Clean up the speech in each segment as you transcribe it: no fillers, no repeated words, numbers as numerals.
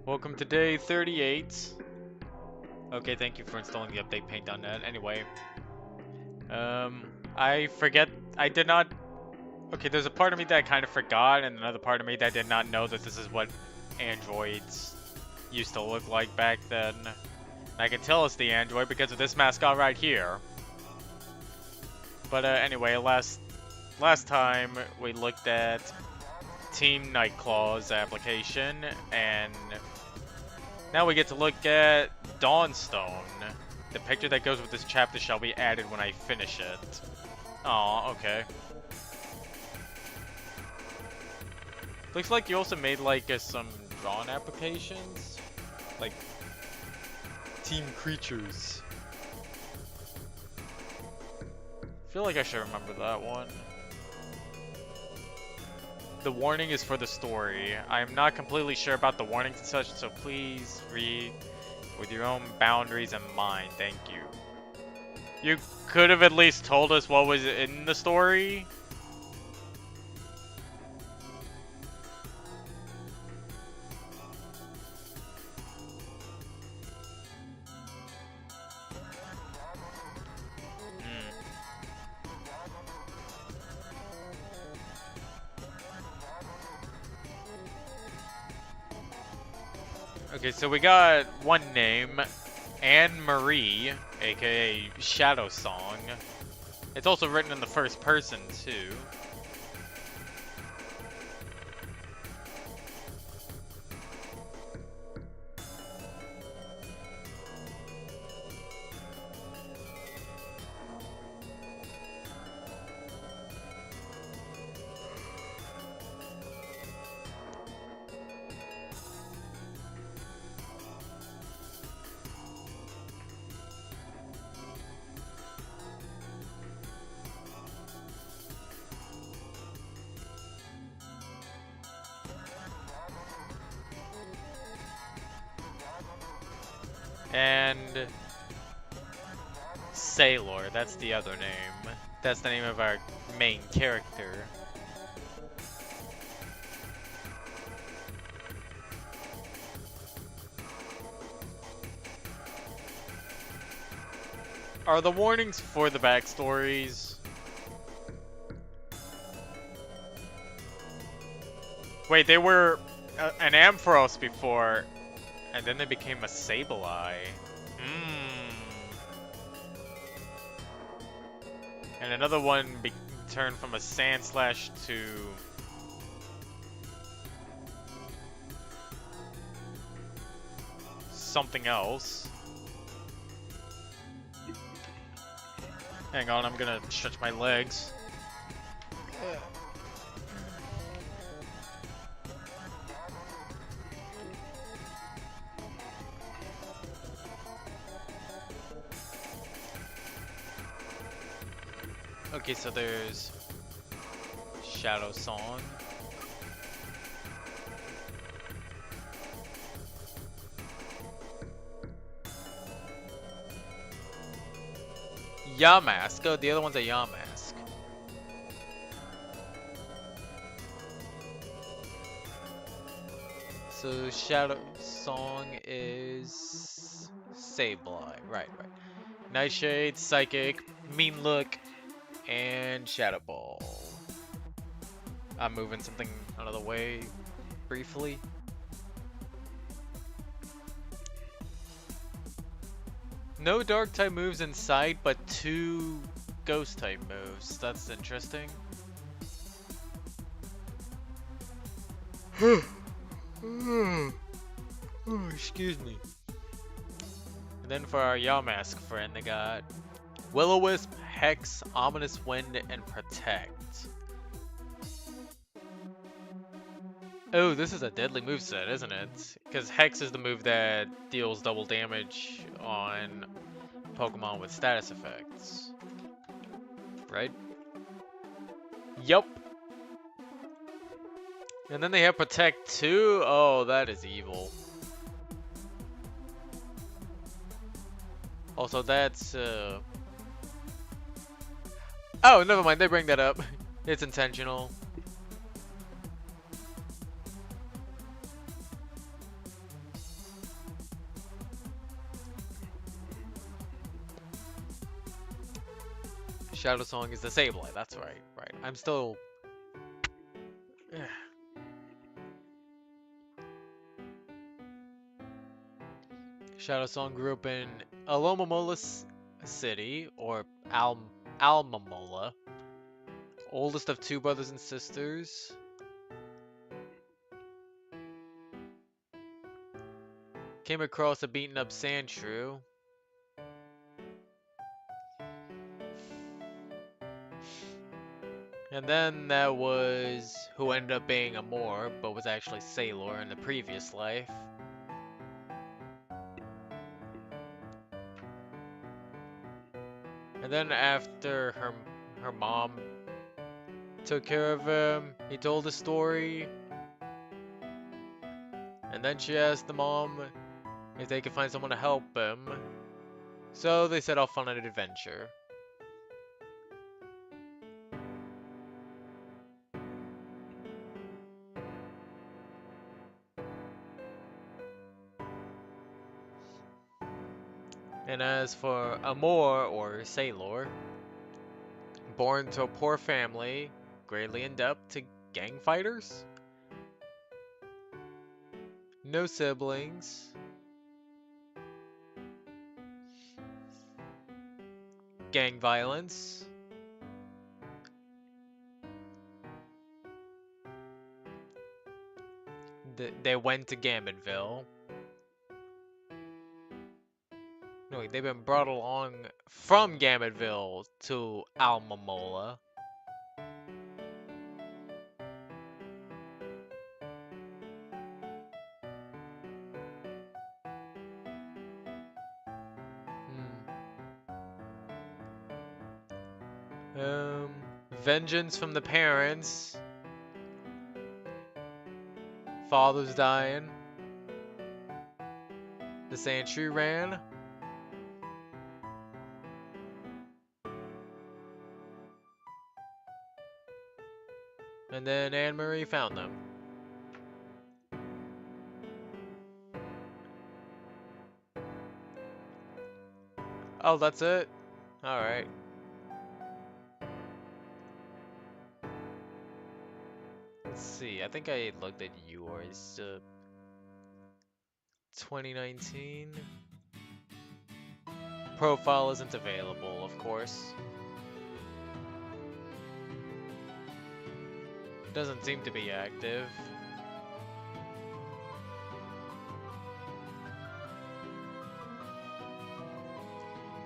Welcome to day 38. Okay, thank you for installing the update paint.net. Anyway, I forget, I did not, okay, there's a part of me that I kind of forgot, and another part of me that did not know that this is what androids used to look like back then. I can tell it's the android because of this mascot right here. But anyway, last time we looked at Team Nightclaw's application, and now we get to look at Dawnstone. The picture that goes with this chapter shall be added when I finish it. Aw, okay. Looks like you also made like some Dawn applications, like Team Creatures. I feel like I should remember that one. The warning is for the story. I am not completely sure about the warnings and such, so please read with your own boundaries in mind. Thank you. You could have at least told us what was in the story. Okay, so we got one name, Anne-Marie, aka Shadow Song. It's also written in the first person, too. And Sailor, that's the other name. That's the name of our main character. Are the warnings for the backstories? Wait, they were an Ampharos before, and then they became a Sableye. And another one turned from a Sandslash to something else. Hang on, I'm gonna stretch my legs. Okay, so there's Shadow Song. Yamask. Oh, the other one's a Yamask. So Shadow Song is Sableye. Right. Nightshade, Psychic, Mean Look, and Shadow Ball. I'm moving something out of the way briefly. No dark type moves in sight, but 2 ghost type moves. That's interesting. Oh, excuse me. And then for our Yamask friend, they got Will-O-Wisp, Hex, Ominous Wind, and Protect. Oh, this is a deadly moveset, isn't it? Because Hex is the move that deals double damage on Pokemon with status effects. Right? Yup. And then they have Protect too? Oh, that is evil. Also, that's, oh, never mind, they bring that up. It's intentional. Shadow Song is the Sableye, that's right, right. I'm still... Shadow Song grew up in Alomomola City, or Almamola. Oldest of 2 brothers and sisters. Came across a beaten up Sandshrew. And then that was who ended up being Amor, but was actually Sailor in the previous life. And then after her mom took care of him, he told a story. And then she asked the mom if they could find someone to help him. So they set off on an adventure. And as for Amor, or Sailor, born to a poor family, greatly in debt to gang fighters. No siblings. Gang violence. They went to Gambittville. No, they've been brought along from Gambittville to Almamola. Vengeance from the parents. Father's dying. The Sandshrew ran. And then Anne-Marie found them. Oh, that's it? Alright. Let's see, I think I looked at yours. 2019. Profile isn't available, of course. Doesn't seem to be active.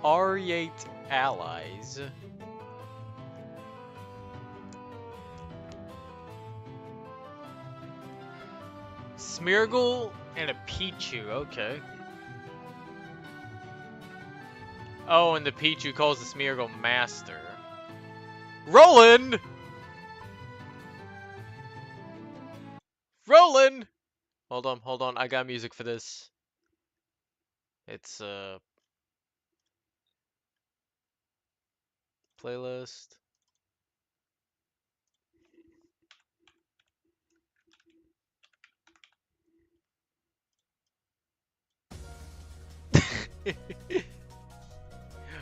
R8 allies. Smeargle and a Pichu, okay. Oh, and the Pichu calls the Smeargle Master. Roland! Roland! Hold on, I got music for this. It's, playlist.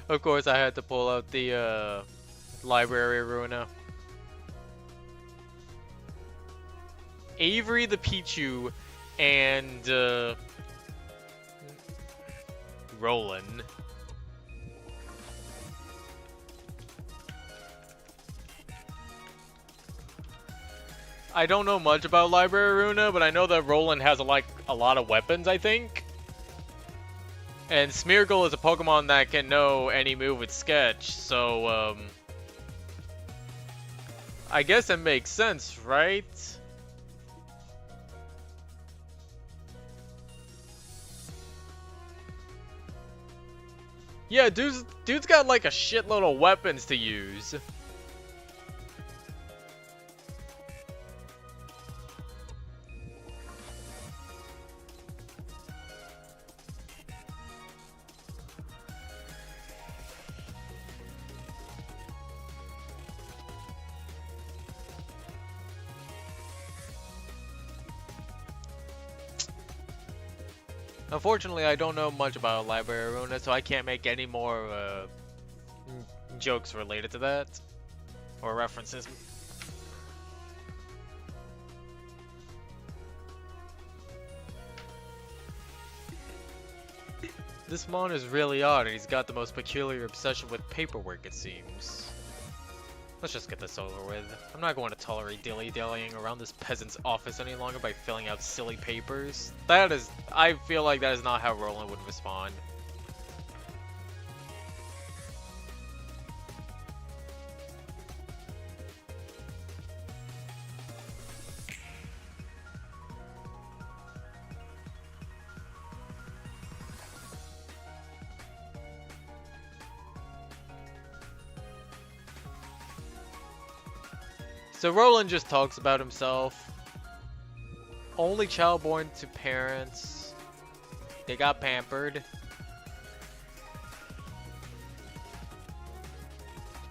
Of course, I had to pull out the, library Runa. Avery the Pichu and, Roland. I don't know much about Library Runa, but I know that Roland has a lot of weapons, I think. And Smeargle is a Pokemon that can know any move with Sketch, so, I guess it makes sense, right? Yeah, dude's got like a shitload of weapons to use. Unfortunately, I don't know much about Library Runa, so I can't make any more jokes related to that. Or references. This mon is really odd, and he's got the most peculiar obsession with paperwork, it seems. Let's just get this over with. I'm not going to tolerate dilly-dallying around this peasant's office any longer by filling out silly papers. I feel like that is not how Roland would respond. So Roland just talks about himself. Only child born to parents. They got pampered.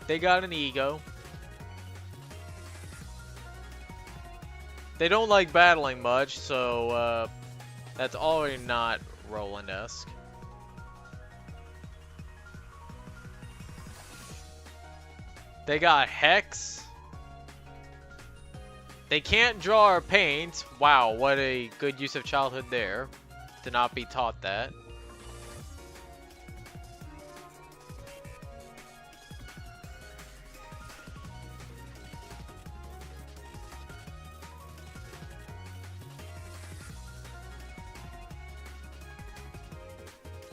They got an ego. They don't like battling much, so that's already not Roland-esque. They got Hex. They can't draw or paint. Wow, what a good use of childhood there. To not be taught that.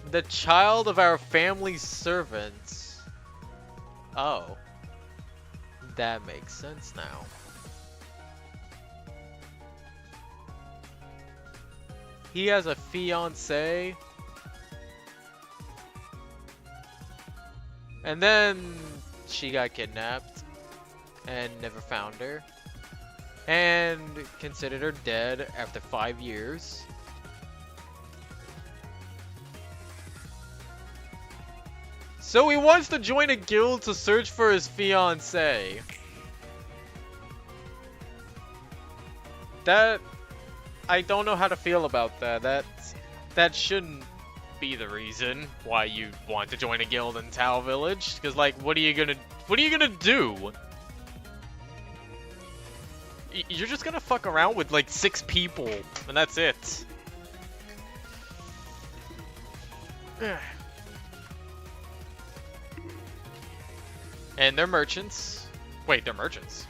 The child of our family's servants. Oh. That makes sense now. He has a fiancée. And then she got kidnapped and never found her. And considered her dead after 5 years. So he wants to join a guild to search for his fiancée. That... I don't know how to feel about that. That shouldn't be the reason why you want to join a guild in Tau Village. Because, like, what are you gonna do? You're just gonna fuck around with, like, 6 people, and that's it. And they're merchants. Wait, they're merchants.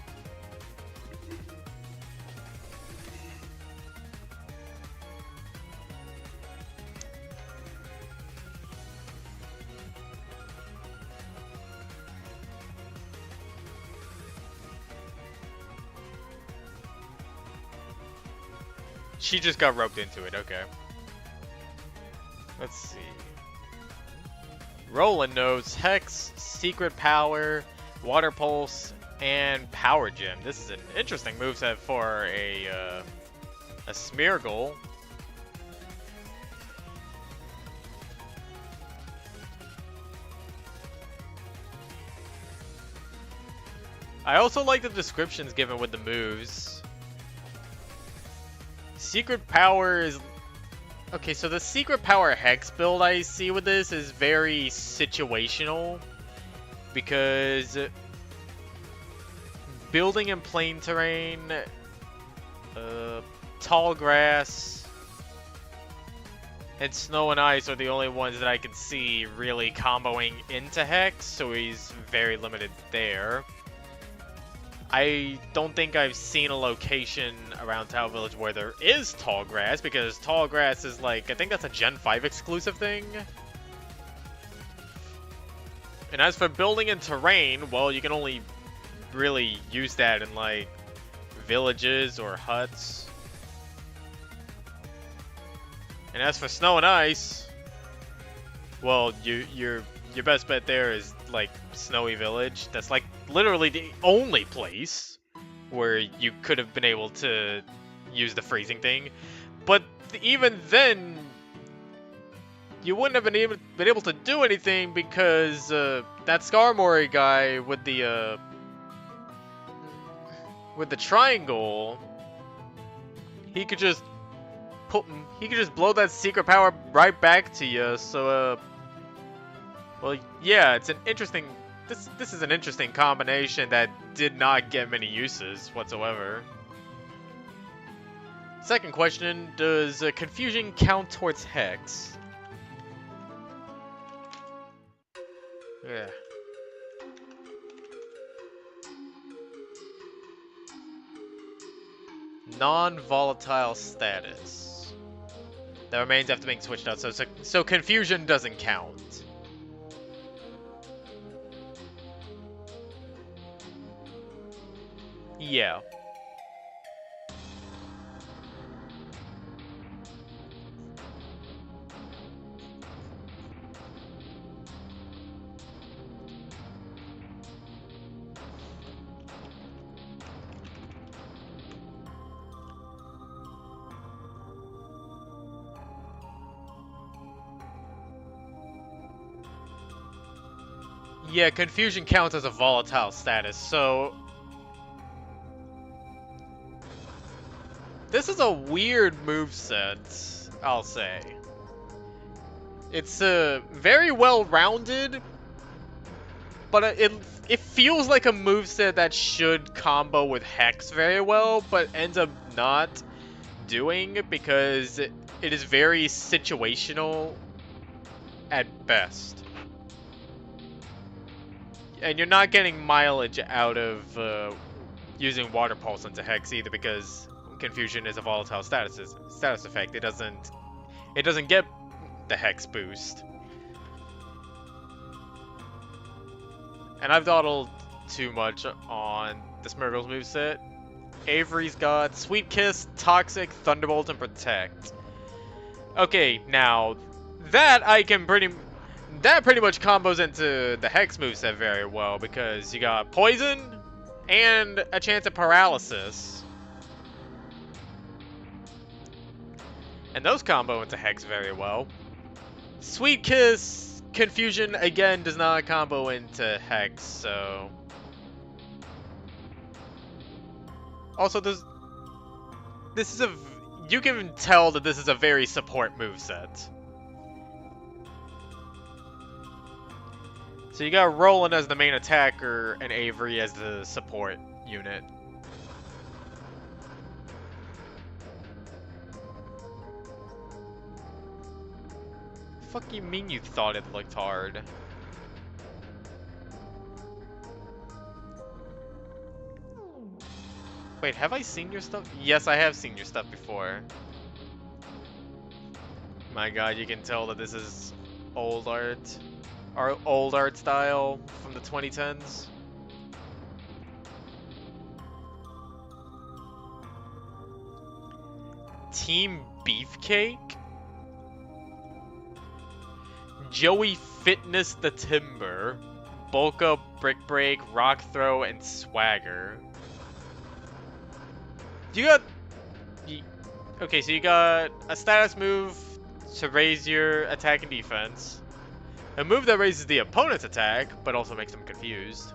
She just got roped into it, okay. Let's see. Roland knows Hex, Secret Power, Water Pulse, and Power Gem. This is an interesting moveset for a Smeargle. I also like the descriptions given with the moves. Secret Power is... Okay, so the Secret Power Hex build I see with this is very situational. Because... building in plain terrain... tall grass... and snow and ice are the only ones that I can see really comboing into Hex, so he's very limited there. I don't think I've seen a location around Tau Village where there is tall grass, because tall grass is like, I think that's a Gen 5 exclusive thing. And as for building in terrain, well, you can only really use that in like villages or huts. And as for snow and ice, well, your best bet there is like Snowy Village. That's like literally the only place where you could have been able to use the freezing thing. But even then, you wouldn't have been able to do anything because that Skarmory guy with the triangle, he could just blow that secret power right back to you. So well, yeah, it's an interesting this is an interesting combination that did not get many uses whatsoever. Second question, does confusion count towards Hex? Yeah. Non-volatile status. That remains after being switched out, so confusion doesn't count. Yeah. Yeah, confusion counts as a volatile status, so... This is a weird moveset, I'll say. It's very well-rounded, but it feels like a moveset that should combo with Hex very well, but ends up not doing because it is very situational at best. And you're not getting mileage out of using Water Pulse into Hex either because confusion is a volatile status effect. It doesn't get the Hex boost. And I've dawdled too much on the Smeargle's moveset. Avery's got Sweet Kiss, Toxic, Thunderbolt, and Protect. Okay, now that pretty much combos into the Hex moveset very well because you got Poison and a chance at Paralysis. And those combo into Hex very well. Sweet Kiss, Confusion, again, does not combo into Hex, so... Also, you can tell that this is a very support moveset. So you got Roland as the main attacker and Avery as the support unit. Fuck you mean you thought it looked hard? Wait, have I seen your stuff? Yes, I have seen your stuff before. My god, you can tell that this is old art. Our old art style from the 2010s. Team Beefcake? Joey Fitness the Timber, Bulk Up, Brick Break, Rock Throw, and Swagger. Okay, so you got a status move to raise your attack and defense. A move that raises the opponent's attack, but also makes them confused.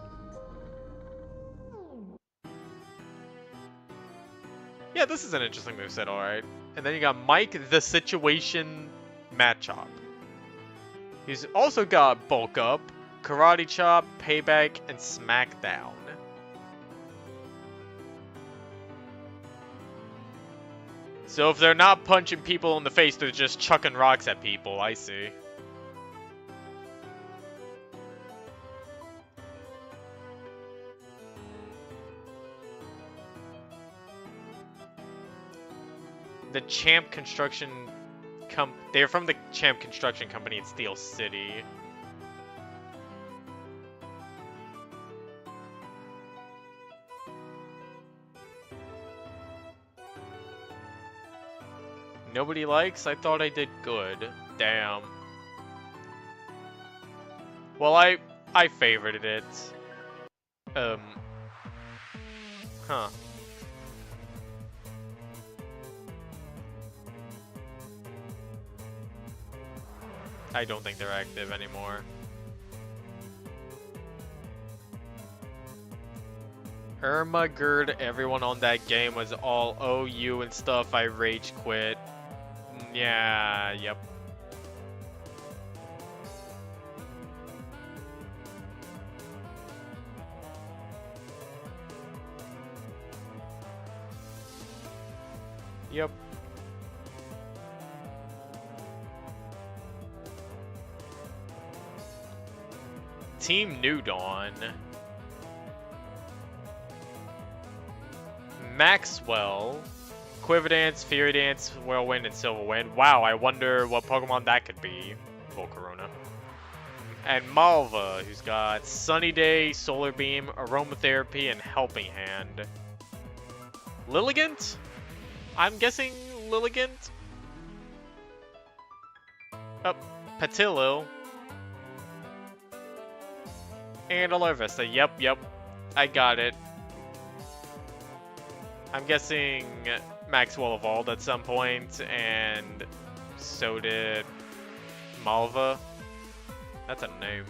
Yeah, this is an interesting moveset, alright. And then you got Mike the Situation Matchup. He's also got Bulk Up, Karate Chop, Payback, and Smackdown. So if they're not punching people in the face, they're just chucking rocks at people, I see. The Champ Construction they're from the Champ Construction Company in Steel City. Nobody likes? I thought I did good. Damn. Well, I favorited it. Huh. I don't think they're active anymore. Ermagerd, everyone on that game was all OU and stuff. I rage quit. Yeah, yep. Yep. Team New Dawn. Maxwell. Quiver Dance, Fury Dance, Whirlwind, and Silverwind. Wow, I wonder what Pokemon that could be. Volcarona. And Malva, who's got Sunny Day, Solar Beam, Aromatherapy, and Helping Hand. Lilligant? I'm guessing Lilligant? Oh, Patillo. And Alarvesta. Yep. I got it. I'm guessing Maxwell evolved at some point, and so did Malva. That's a name.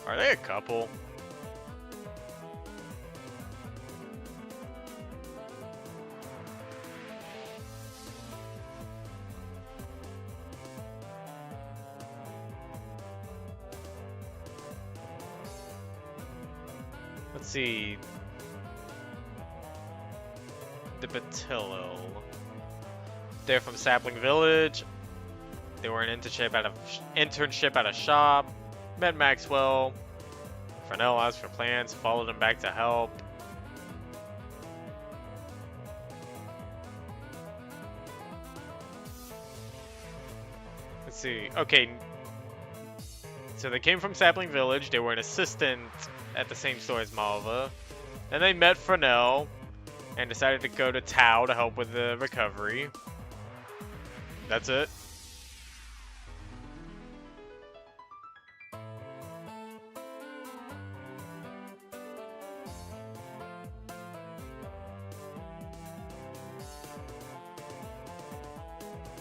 Are they a couple? Let's see. The Batillo. They're from Sapling Village. They were an internship at a shop. Met Maxwell. Fresnel asked for plans, followed him back to help. Let's see. Okay. So they came from Sapling Village. They were an assistant at the same store as Malva. Then they met Fresnel and decided to go to Tau to help with the recovery. That's it.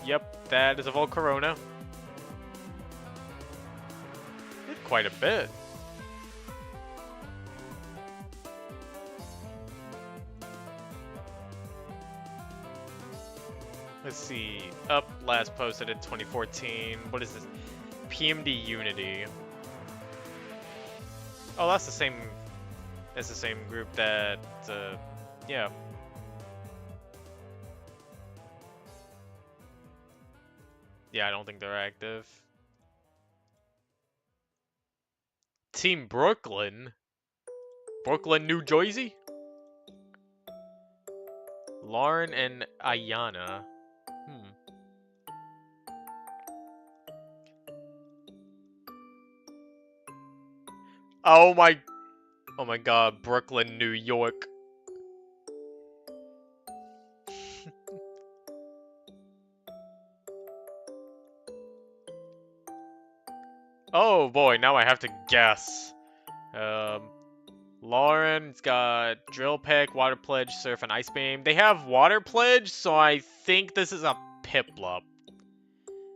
Yep, that is a Volcarona. Did quite a bit. Let's see. Up, last posted in 2014. What is this? PMD Unity. Oh, that's the same. That's the same group that. Yeah. Yeah, I don't think they're active. Team Brooklyn. Brooklyn, New Jersey. Lauren and Ayana. Oh my god, Brooklyn, New York. Oh boy, now I have to guess. Lauren's got Drill Peck, Water Pledge, Surf, and Ice Beam. They have Water Pledge, so I think this is a Piplup.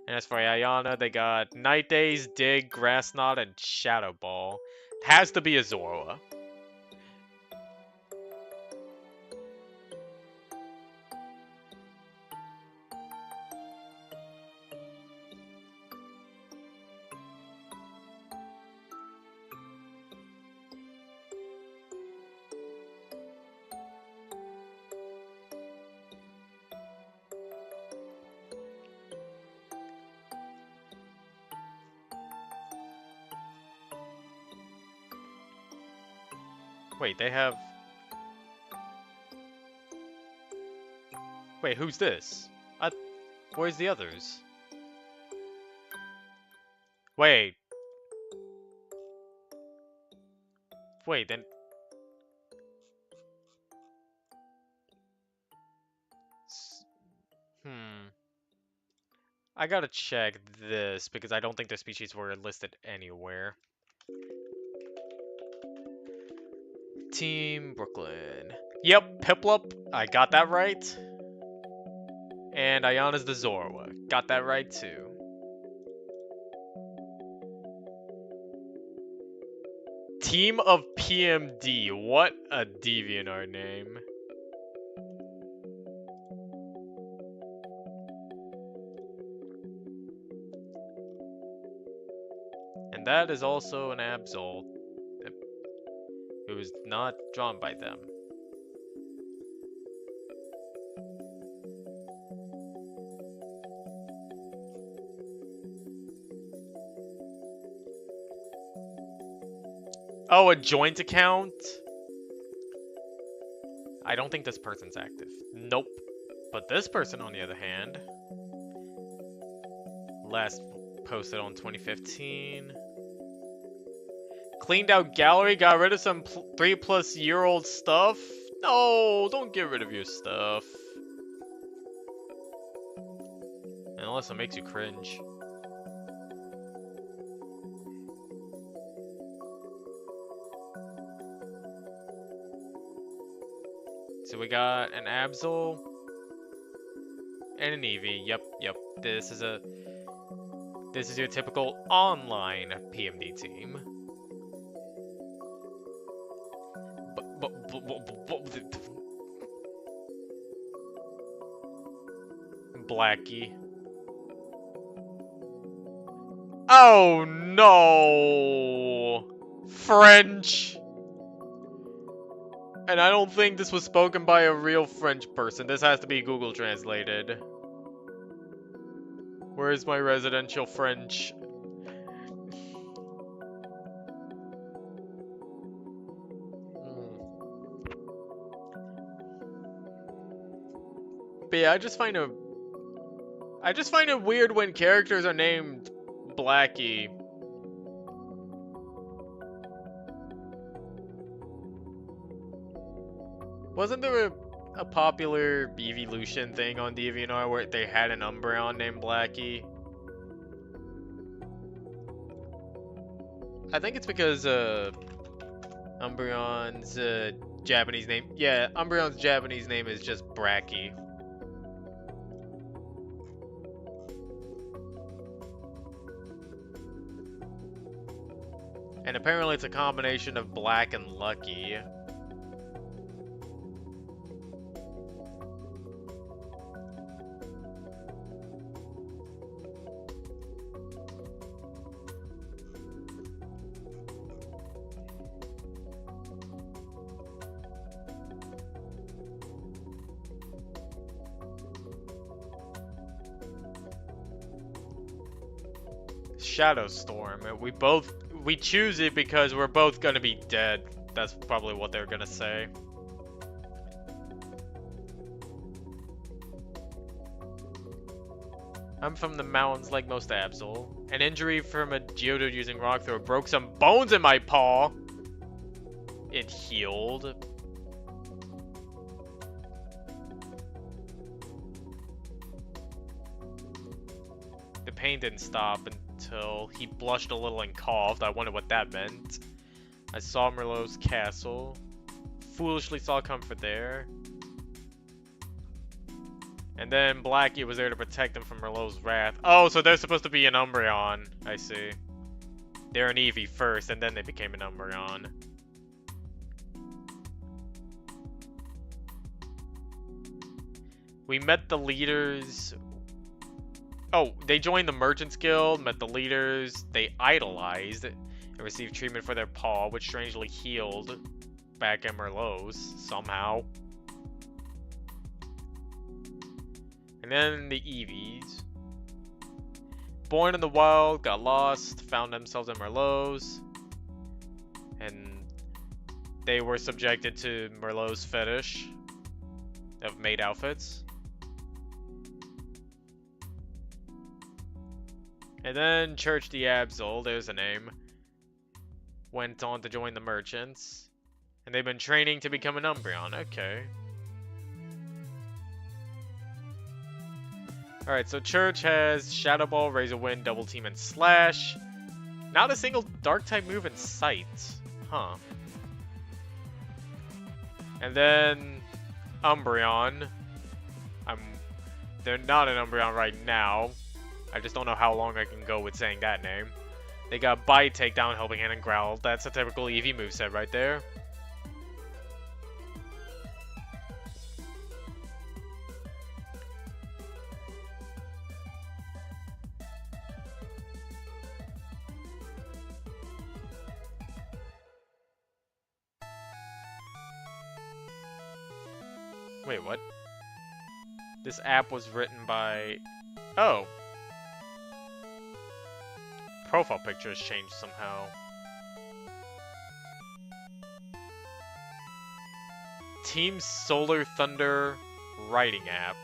And as for Ayana, they got Night Days, Dig, Grass Knot, and Shadow Ball. It has to be a Zorua. Wait, they have... Wait, who's this? Where's the others? Wait. Wait, then... I gotta check this, because I don't think their species were listed anywhere. Team Brooklyn. Yep, Piplup. I got that right. And Ayana's the Zorua. Got that right too. Team of PMD. What a DeviantArt name. And that is also an Absol. It It was not drawn by them. Oh, a joint account? I don't think this person's active. Nope. But this person, on the other hand, last posted on 2015. Cleaned out gallery, got rid of some 3+ year old stuff. No, don't get rid of your stuff. Unless it makes you cringe. So we got an Absol and an Eevee. Yep. This is your typical online PMD team. Blackie. Oh no! French! And I don't think this was spoken by a real French person. This has to be Google translated. Where's my residential French? But yeah, I just find it weird when characters are named Blackie. Wasn't there a popular evolution thing on DeviantArt where they had an Umbreon named Blackie? I think it's because Umbreon's Japanese name. Yeah, Umbreon's Japanese name is just Bracky. And apparently it's a combination of Black and Lucky. Shadow Storm. We choose it because we're both gonna be dead. That's probably what they're gonna say. I'm from the mountains like most Absol. An injury from a Geodude using Rock Throw broke some bones in my paw. It healed. The pain didn't stop until he blushed a little and coughed. I wonder what that meant. I saw Merlot's castle. Foolishly saw comfort there. And then Blackie was there to protect him from Merlot's wrath. Oh, so they're supposed to be an Umbreon. I see. They're an Eevee first, and then they became an Umbreon. We met the leaders. Oh, they joined the Merchants Guild, met the leaders, they idolized, and received treatment for their paw, which strangely healed back at Merlot's, somehow. And then the Eevees. Born in the wild, got lost, found themselves in Merlot's, and they were subjected to Merlot's fetish of maid outfits. And then Church the Absol, there's a name, went on to join the Merchants. And they've been training to become an Umbreon. Okay. Alright, so Church has Shadow Ball, Razor Wind, Double Team, and Slash. Not a single Dark-type move in sight. Huh. And then Umbreon. They're not an Umbreon right now. I just don't know how long I can go with saying that name. They got Bite, Takedown, Helping Hand, and Growl. That's a typical Eevee moveset right there. Wait, what? This app was written by... Oh. Profile picture has changed somehow. Team Solar Thunder writing app.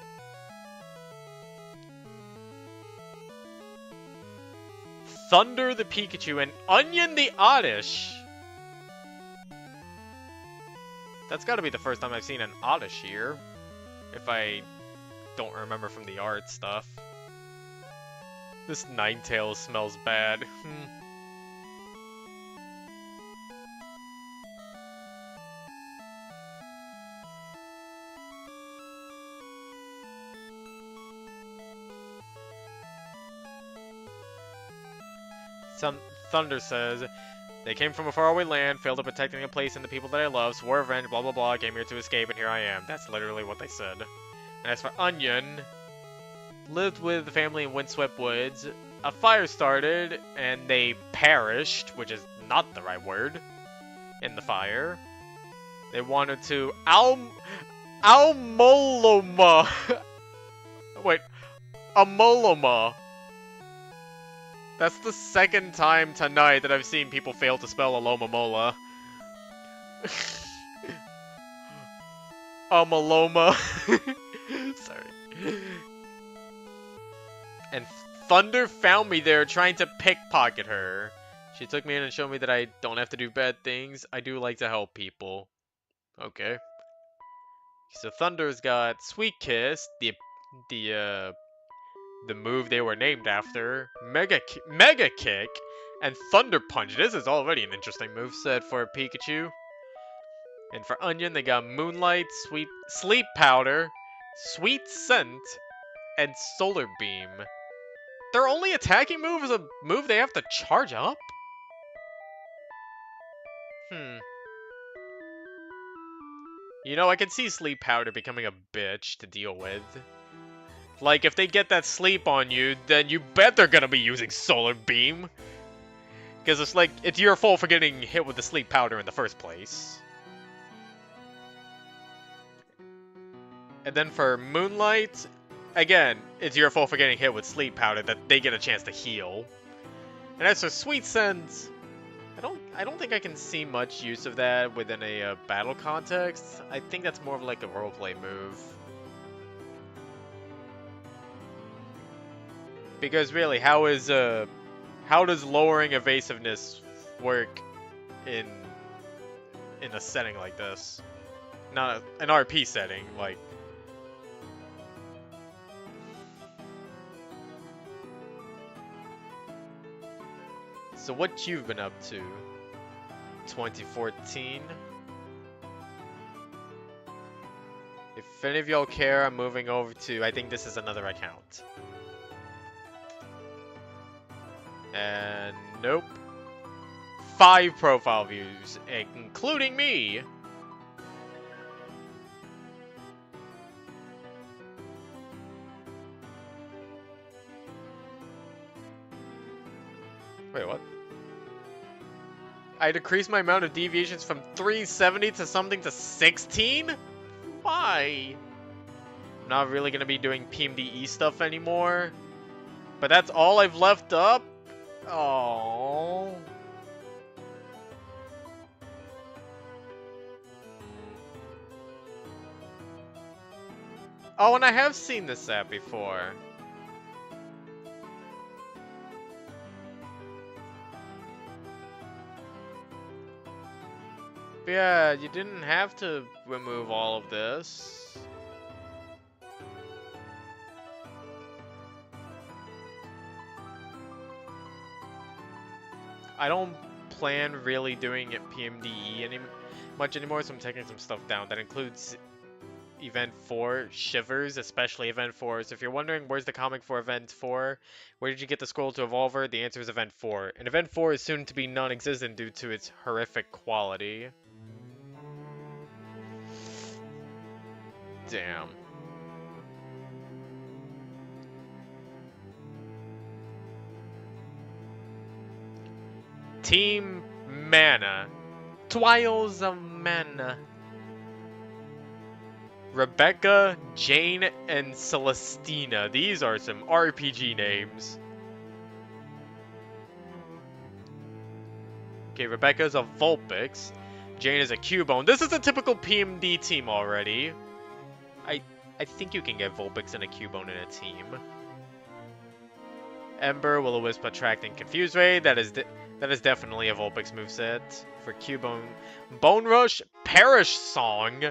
Thunder the Pikachu and Onion the Oddish. That's gotta be the first time I've seen an Oddish here. If I don't remember from the art stuff. This Ninetales smells bad. Some Thunder says, they came from a faraway land, failed at protecting a place and the people that I love, swore revenge, blah blah blah, came here to escape, and here I am. That's literally what they said. And as for Onion, lived with the family in windswept woods, a fire started, and they perished, which is not the right word, in the fire. They wanted to Almoloma. Wait, Amoloma. That's the second time tonight that I've seen people fail to spell Alomomola. Amaloma. Sorry. And Thunder found me there trying to pickpocket her. She took me in and showed me that I don't have to do bad things. I do like to help people. Okay. So Thunder's got Sweet Kiss, the move they were named after, Mega Kick, and Thunder Punch. This is already an interesting moveset for Pikachu. And for Onion, they got Moonlight, Sleep Powder, Sweet Scent, and Solar Beam. Their only attacking move is a move they have to charge up? You know, I can see Sleep Powder becoming a bitch to deal with. Like, if they get that sleep on you, then you bet they're gonna be using Solar Beam. Because it's like, it's your fault for getting hit with the Sleep Powder in the first place. And then for Moonlight, again, it's your fault for getting hit with Sleep Powder that they get a chance to heal. And as for Sweet Scent, I don't think I can see much use of that within a battle context. I think that's more of like a roleplay move. Because really, how does lowering evasiveness work in a setting like this? Not an RP setting, like. So what you've been up to? 2014. If any of y'all care, I'm moving over to, I think this is another account. And nope. 5 profile views, including me. Wait, what? I decreased my amount of deviations from 370 to something to 16? Why? I'm not really gonna be doing PMD-E stuff anymore. But that's all I've left up? Oh. Oh, and I have seen this app before. But yeah, you didn't have to remove all of this. I don't plan really doing it PMDE much anymore, so I'm taking some stuff down. That includes Event 4, Shivers, especially Event 4. So if you're wondering where's the comic for Event 4, where did you get the scroll to Evolver, the answer is Event 4. And Event 4 is soon to be non-existent due to its horrific quality. Damn. Team Mana. Trials of Mana. Rebecca, Jane, and Celestina. These are some RPG names. Okay, Rebecca's a Vulpix. Jane is a Cubone. This is a typical PMD team already. I think you can get Vulpix and a Cubone in a team. Ember, Will-O-Wisp, Attract, and Confuse Ray. That is definitely a Vulpix moveset. For Cubone, Bone Rush, Perish Song,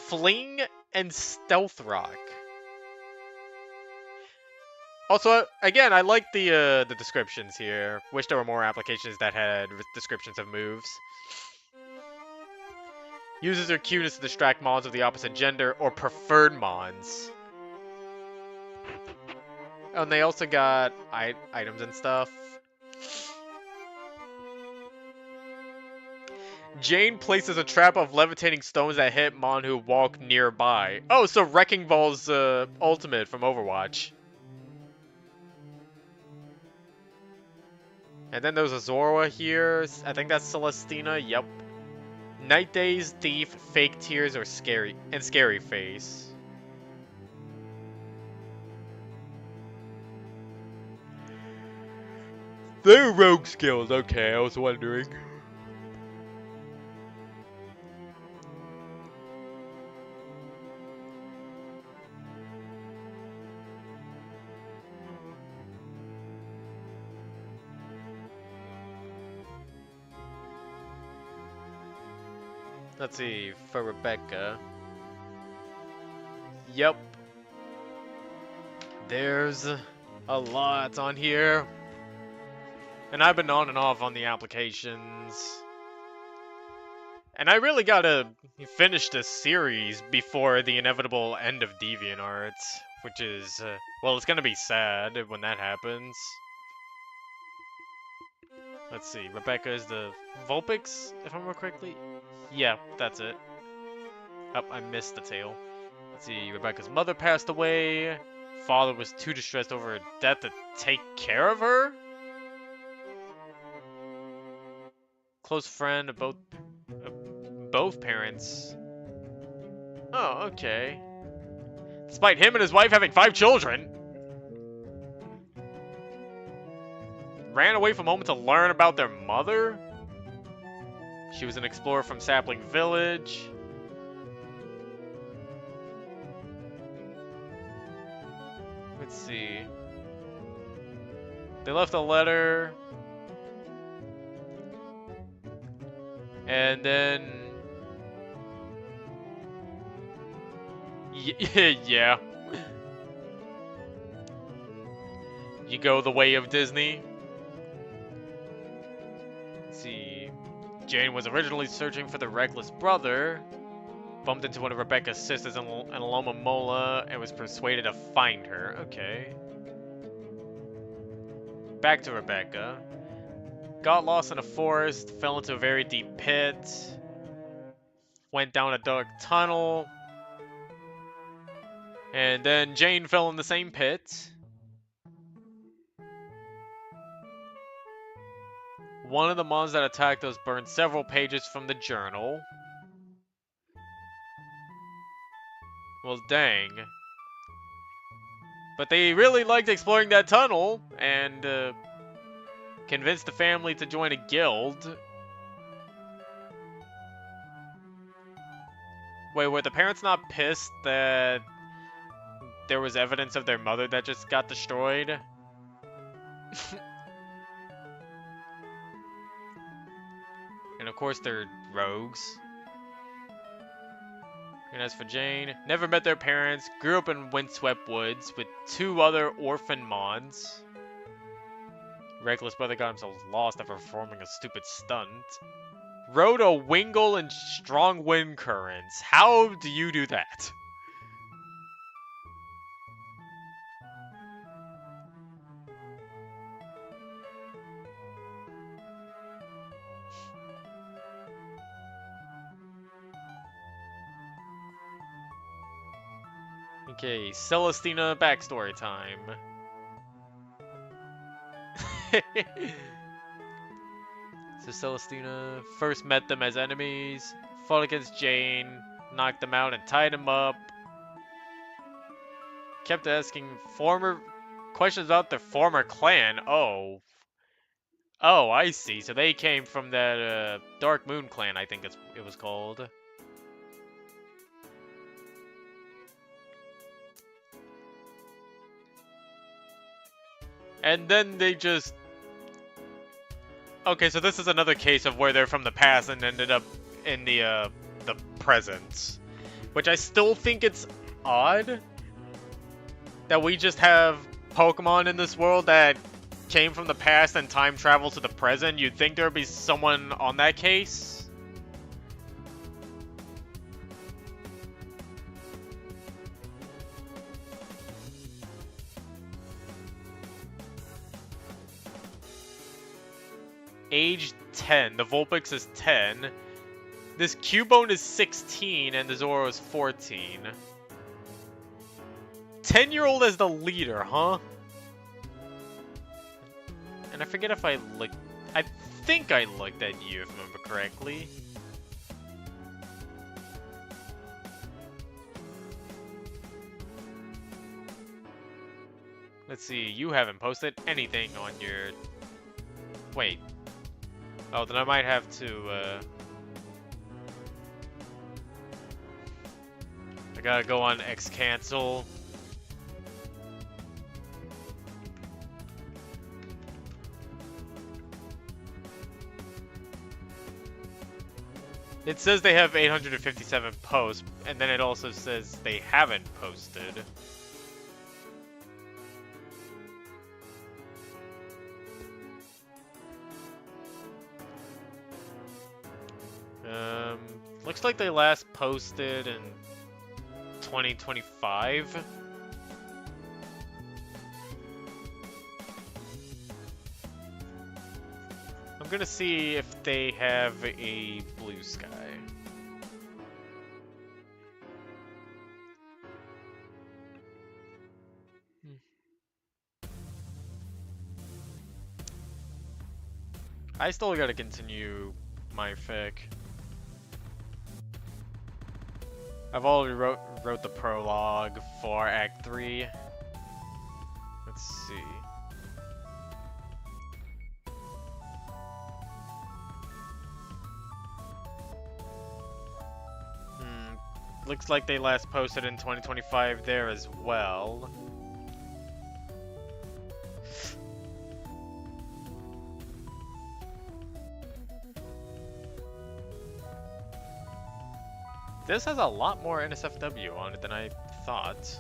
Fling, and Stealth Rock. Also, again, I like the descriptions here. Wish there were more applications that had descriptions of moves. Uses their cuteness to distract mons of the opposite gender or preferred mons. Oh, and they also got items and stuff. Jane places a trap of levitating stones that hit mon who walk nearby. Oh, so Wrecking Ball's ultimate from Overwatch. And then there's a Zorua here. I think that's Celestina. Yep. Night Days, Thief, Fake Tears, or Scary Face. They're rogue skills. Okay, I was wondering. Let's see, for Rebecca. Yep. There's a lot on here. And I've been on and off on the applications. And I really gotta finish this series before the inevitable end of DeviantArt. Which is, well, it's gonna be sad when that happens. Let's see, Rebecca is the Vulpix, if I remember correctly? Yeah, that's it. Oh, I missed the tail. Let's see, Rebecca's mother passed away. Father was too distressed over her death to take care of her? Close friend of both parents. Oh, okay. Despite him and his wife having 5 children. Ran away from home to learn about their mother? She was an explorer from Sapling Village. Let's see. They left a letter. And then... yeah. You go the way of Disney. Let's see. Jane was originally searching for the reckless brother. Bumped into one of Rebecca's sisters in Loma Mola and was persuaded to find her. Okay. Back to Rebecca. Got lost in a forest, fell into a very deep pit. Went down a dark tunnel. And then Jane fell in the same pit. One of the mons that attacked us burned several pages from the journal. Well, dang. But they really liked exploring that tunnel, and convinced the family to join a guild. Wait, were the parents not pissed that there was evidence of their mother that just got destroyed? And of course they're rogues. And as for Jane, never met their parents, grew up in windswept woods with 2 other orphan mons. Reckless brother got himself lost after performing a stupid stunt. Rode a Wingle in strong wind currents. How do you do that? Okay, Celestina backstory time. So Celestina first met them as enemies, fought against Jane, knocked them out and tied them up, kept asking questions about their former clan. Oh. Oh, I see. So they came from that Dark Moon clan, I think it was called. And then they just... Okay, so this is another case of where they're from the past and ended up in the present. Which I still think it's odd that we just have Pokemon in this world that came from the past and time travel to the present. You'd think there would be someone on that case. Age 10. The Vulpix is 10. This Cubone is 16 and the Zoro is 14. 10-year-old as the leader, huh? And I forget if I looked... I think I looked at you, if I remember correctly. Let's see, you haven't posted anything on your... Wait. Oh, then I might have to, I gotta go on X cancel. It says they have 857 posts, and then it also says they haven't posted. Looks like they last posted in 2025. I'm gonna see if they have a blue sky. I still gotta continue my fic. I've already wrote the prologue for Act 3. Let's see. Looks like they last posted in 2025 there as well. This has a lot more NSFW on it than I thought.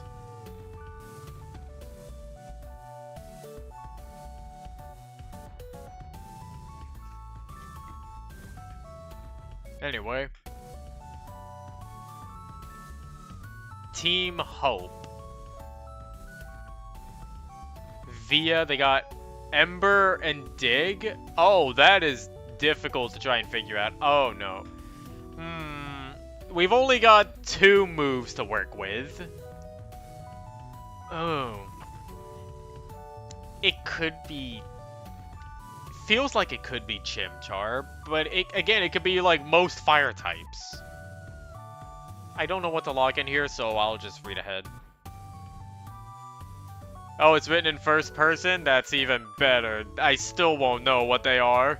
Anyway. Team Hope. Via, they got Ember and Dig. Oh, that is difficult to try and figure out. Oh, no. We've only got 2 moves to work with. Oh. It could be... Feels like it could be Chimchar, but again, it could be like most fire types. I don't know what to log in here, so I'll just read ahead. Oh, it's written in first person? That's even better. I still won't know what they are.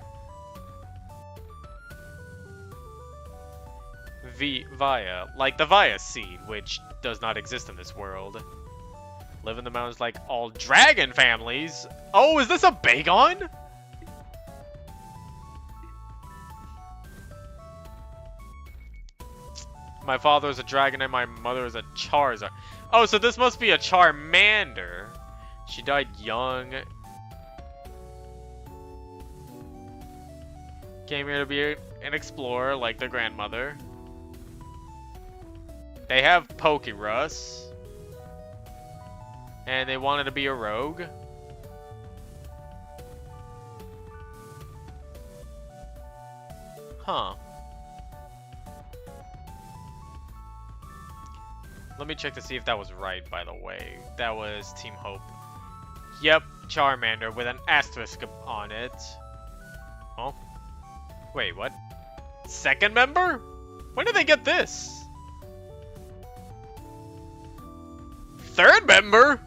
Via, like the Via seed, which does not exist in this world. Live in the mountains like all dragon families. Oh, is this a Bagon? My father is a dragon and my mother is a Charizard. Oh, so this must be a Charmander. She died young. Came here to be an explorer like their grandmother. They have Pokerus. And they wanted to be a rogue. Huh. Let me check to see if that was right, by the way. That was Team Hope. Yep, Charmander with an asterisk on it. Oh. Wait, what? Second member? When did they get this? third member?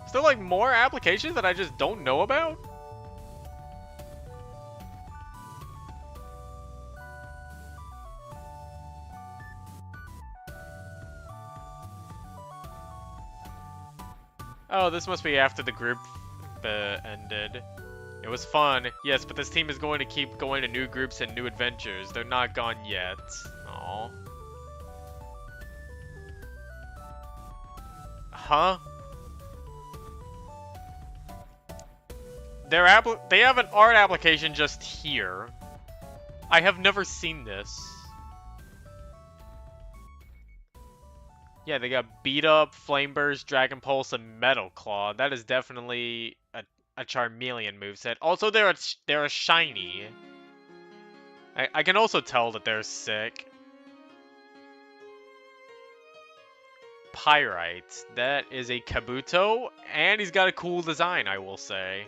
Is there like more applications that I just don't know about? Oh, this must be after the group ended. It was fun, yes, but this team is going to keep going to new groups and new adventures. They're not gone yet. Aww. Huh? They have an art application just here. I have never seen this. Yeah, they got Beat Up, Flame Burst, Dragon Pulse, and Metal Claw. That is definitely a Charmeleon moveset. Also, they're a shiny. I can also tell that they're sick. Pyrite. That is a Kabuto, and he's got a cool design, I will say.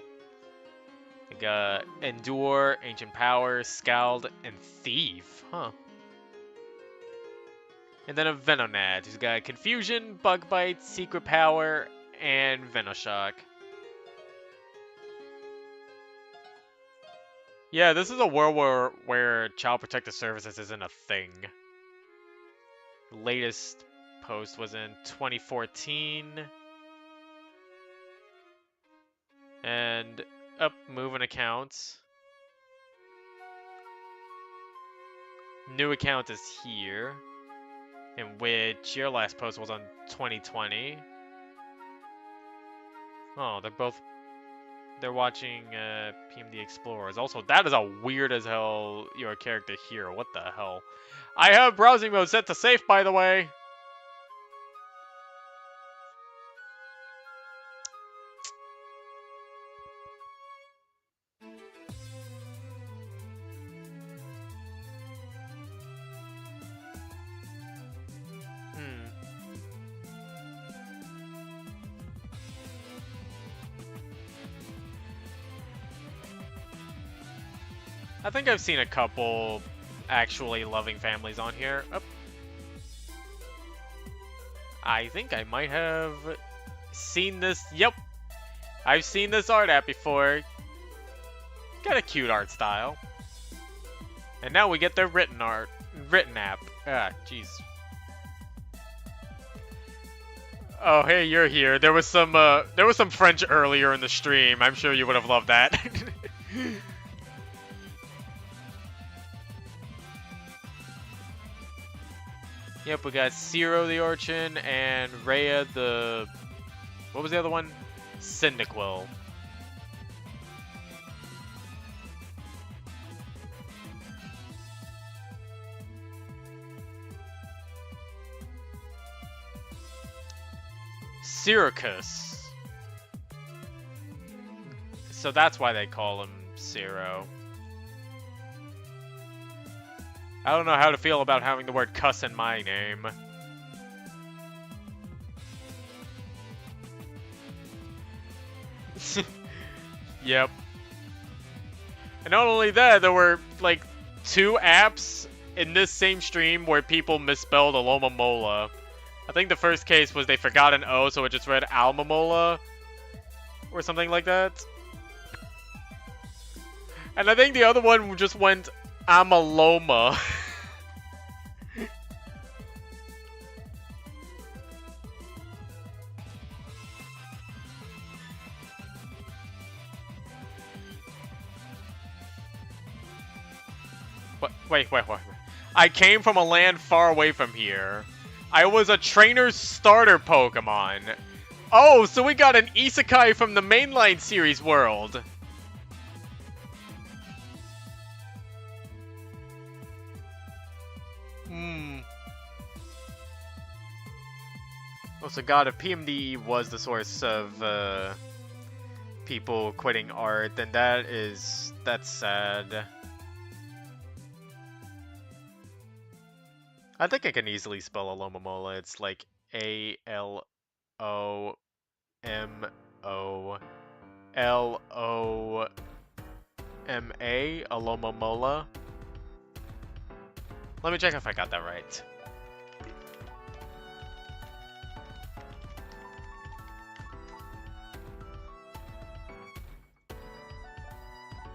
They got Endure, Ancient Power, Scald, and Thief. Huh. And then a Venonat, who's got Confusion, Bug Bite, Secret Power, and Venoshock. Yeah, this is a world where Child Protective Services isn't a thing. The latest post was in 2014. And moving accounts. New account is here. In which your last post was on 2020. Oh, they're watching PMD-Explorers. Also, that is a weird as hell your character here. What the hell? I have browsing mode set to safe, by the way. I think I've seen a couple actually loving families on here. Oh. I think I might have seen this. Yep. I've seen this art app before. Got a cute art style. And now we get their written app. Ah, jeez. Oh, hey, you're here. There was some French earlier in the stream. I'm sure you would have loved that. Yep, we got Ciro the Orchin and Rhea the... What was the other one? Cyndaquil. Syracuse. So that's why they call him Ciro. I don't know how to feel about having the word cuss in my name. Yep. And not only that, there were like 2 apps in this same stream where people misspelled Alomomola. I think the first case was they forgot an O, so it just read Almamola. Or something like that. And I think the other one just went Amaloma. Wait. I came from a land far away from here. I was a trainer's starter Pokemon. Oh, so we got an Isekai from the mainline series world. Oh, so God, if PMD was the source of people quitting art, then that's sad. I think I can easily spell Alomomola. It's like A-L-O-M-O-L-O-M-A, Alomomola. Let me check if I got that right.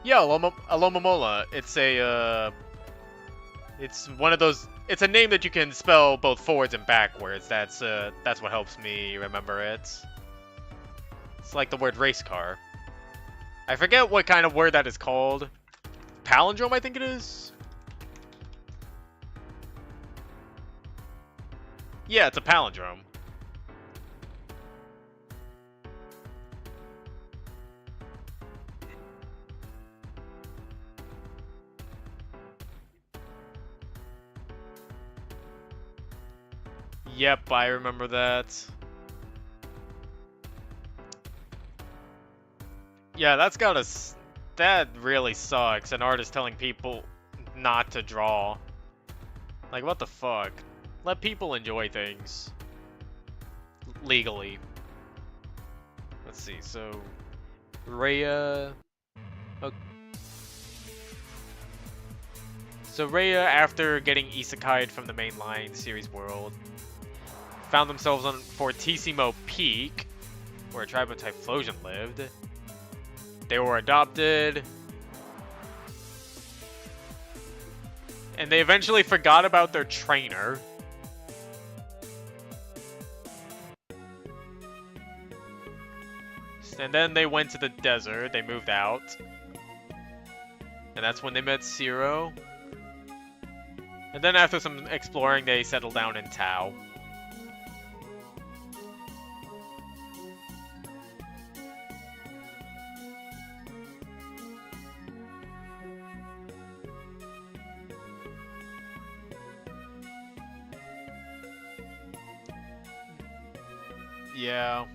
Yeah, Alomomola. It's it's one of those. It's a name that you can spell both forwards and backwards. That's what helps me remember it. It's like the word race car. I forget what kind of word that is called. Palindrome, I think it is. Yeah, it's a palindrome. Yep, I remember that. Yeah, that really sucks. An artist telling people not to draw. Like, what the fuck? Let people enjoy things. Legally. Let's see, so... Rhea... Okay. So Rhea, after getting isekai'd from the mainline series world, found themselves on Fortissimo Peak, where a tribe of Typhlosion lived. They were adopted, and they eventually forgot about their trainer. And then they went to the desert, they moved out. And that's when they met Zero. And then after some exploring, they settled down in Tau. Yeah.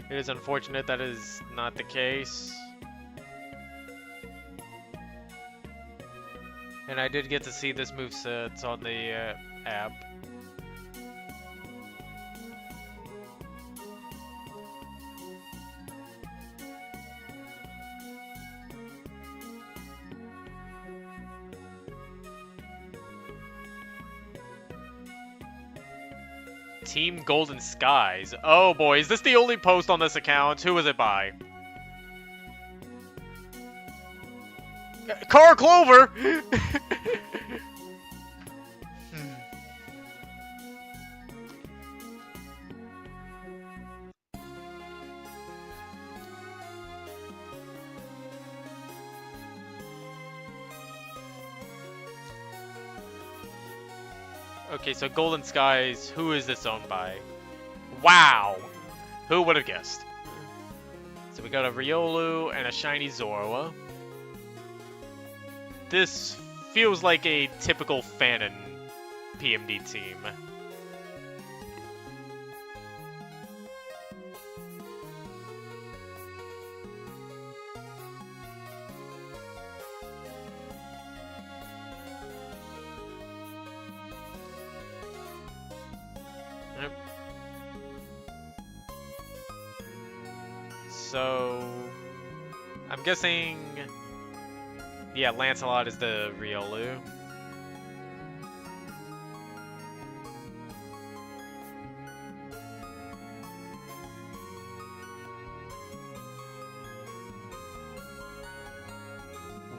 It is unfortunate that is not the case. And I did get to see this moveset on the app. Team Golden Skies. Oh boy, is this the only post on this account? Who is it by? Car Clover! Okay, so Golden Skies, who is this owned by? Wow! Who would have guessed? So we got a Riolu and a shiny Zorua. This feels like a typical Fanon PMD team. So, I'm guessing, yeah, Lancelot is the Riolu.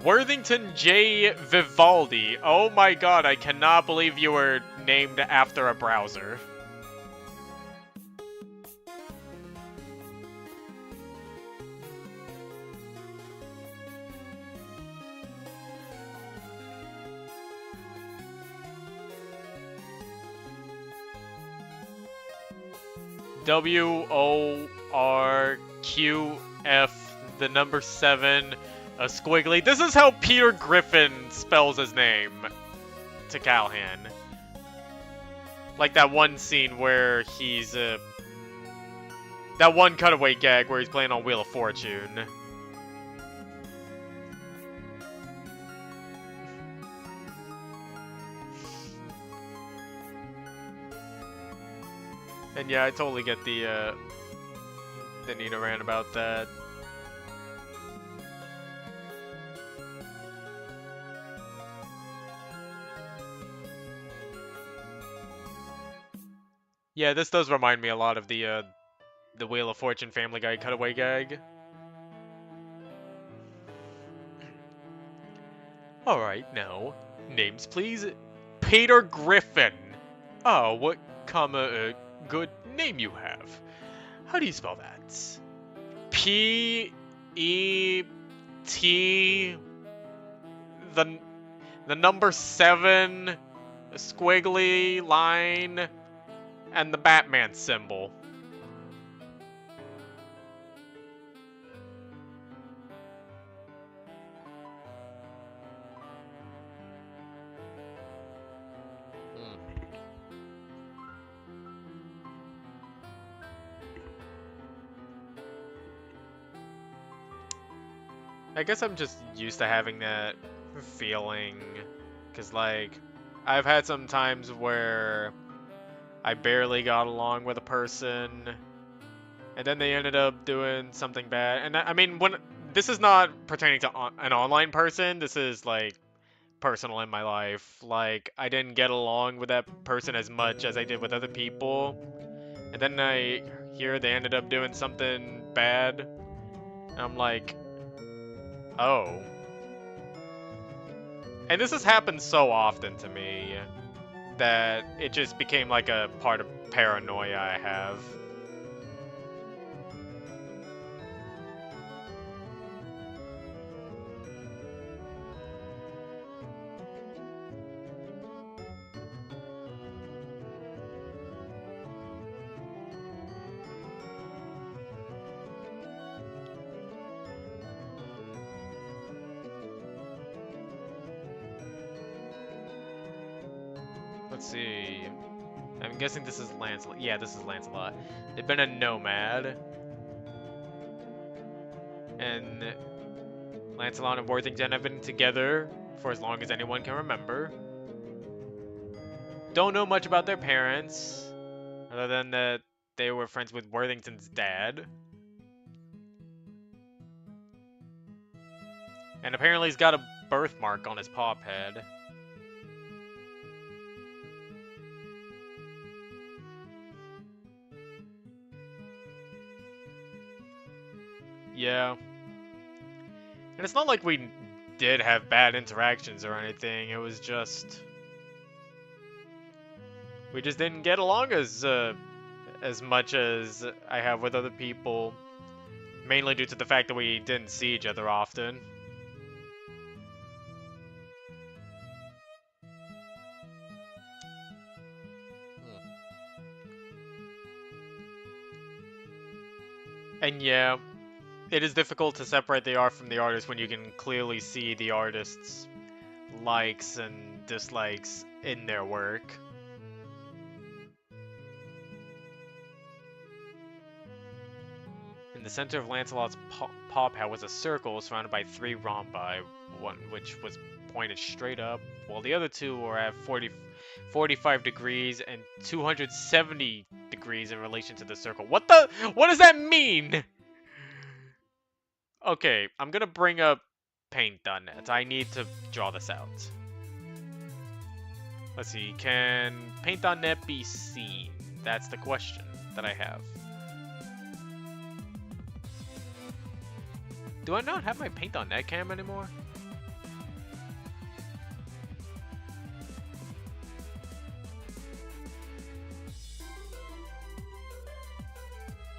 Worthington J. Vivaldi. Oh my god, I cannot believe you were named after a browser. WORQF, the number 7, a squiggly. This is how Peter Griffin spells his name to Callahan. Like that one scene where he's, that one cutaway gag where he's playing on Wheel of Fortune. And yeah, I totally get the Nina rant about that. Yeah, this does remind me a lot of the Wheel of Fortune Family Guy cutaway gag. Alright, now, names please. Peter Griffin. Oh, what good name you have. How do you spell that? P-E-T... The, the number 7, a squiggly line, and the Batman symbol. I guess I'm just used to having that feeling, because, like, I've had some times where I barely got along with a person, and then they ended up doing something bad. And I mean, when this is not pertaining to an online person, this is, like, personal in my life. Like, I didn't get along with that person as much as I did with other people, and then I hear they ended up doing something bad, and I'm like, oh. And this has happened so often to me that it just became like a part of paranoia I have. Let's see. I'm guessing this is Lancelot. Yeah, this is Lancelot. They've been a nomad. And Lancelot and Worthington have been together for as long as anyone can remember. Don't know much about their parents, other than that they were friends with Worthington's dad. And apparently he's got a birthmark on his paw pad. Yeah. And it's not like we did have bad interactions or anything, it was just... we just didn't get along as much as I have with other people. Mainly due to the fact that we didn't see each other often. And yeah, it is difficult to separate the art from the artist when you can clearly see the artist's likes and dislikes in their work. In the center of Lancelot's paw pad was a circle surrounded by 3 rhombi, one which was pointed straight up, while the other 2 were at 45 degrees and 270 degrees in relation to the circle. What does that mean? Okay, I'm gonna bring up Paint.net. I need to draw this out. Let's see, can Paint.net be seen? That's the question that I have. Do I not have my Paint.net cam anymore?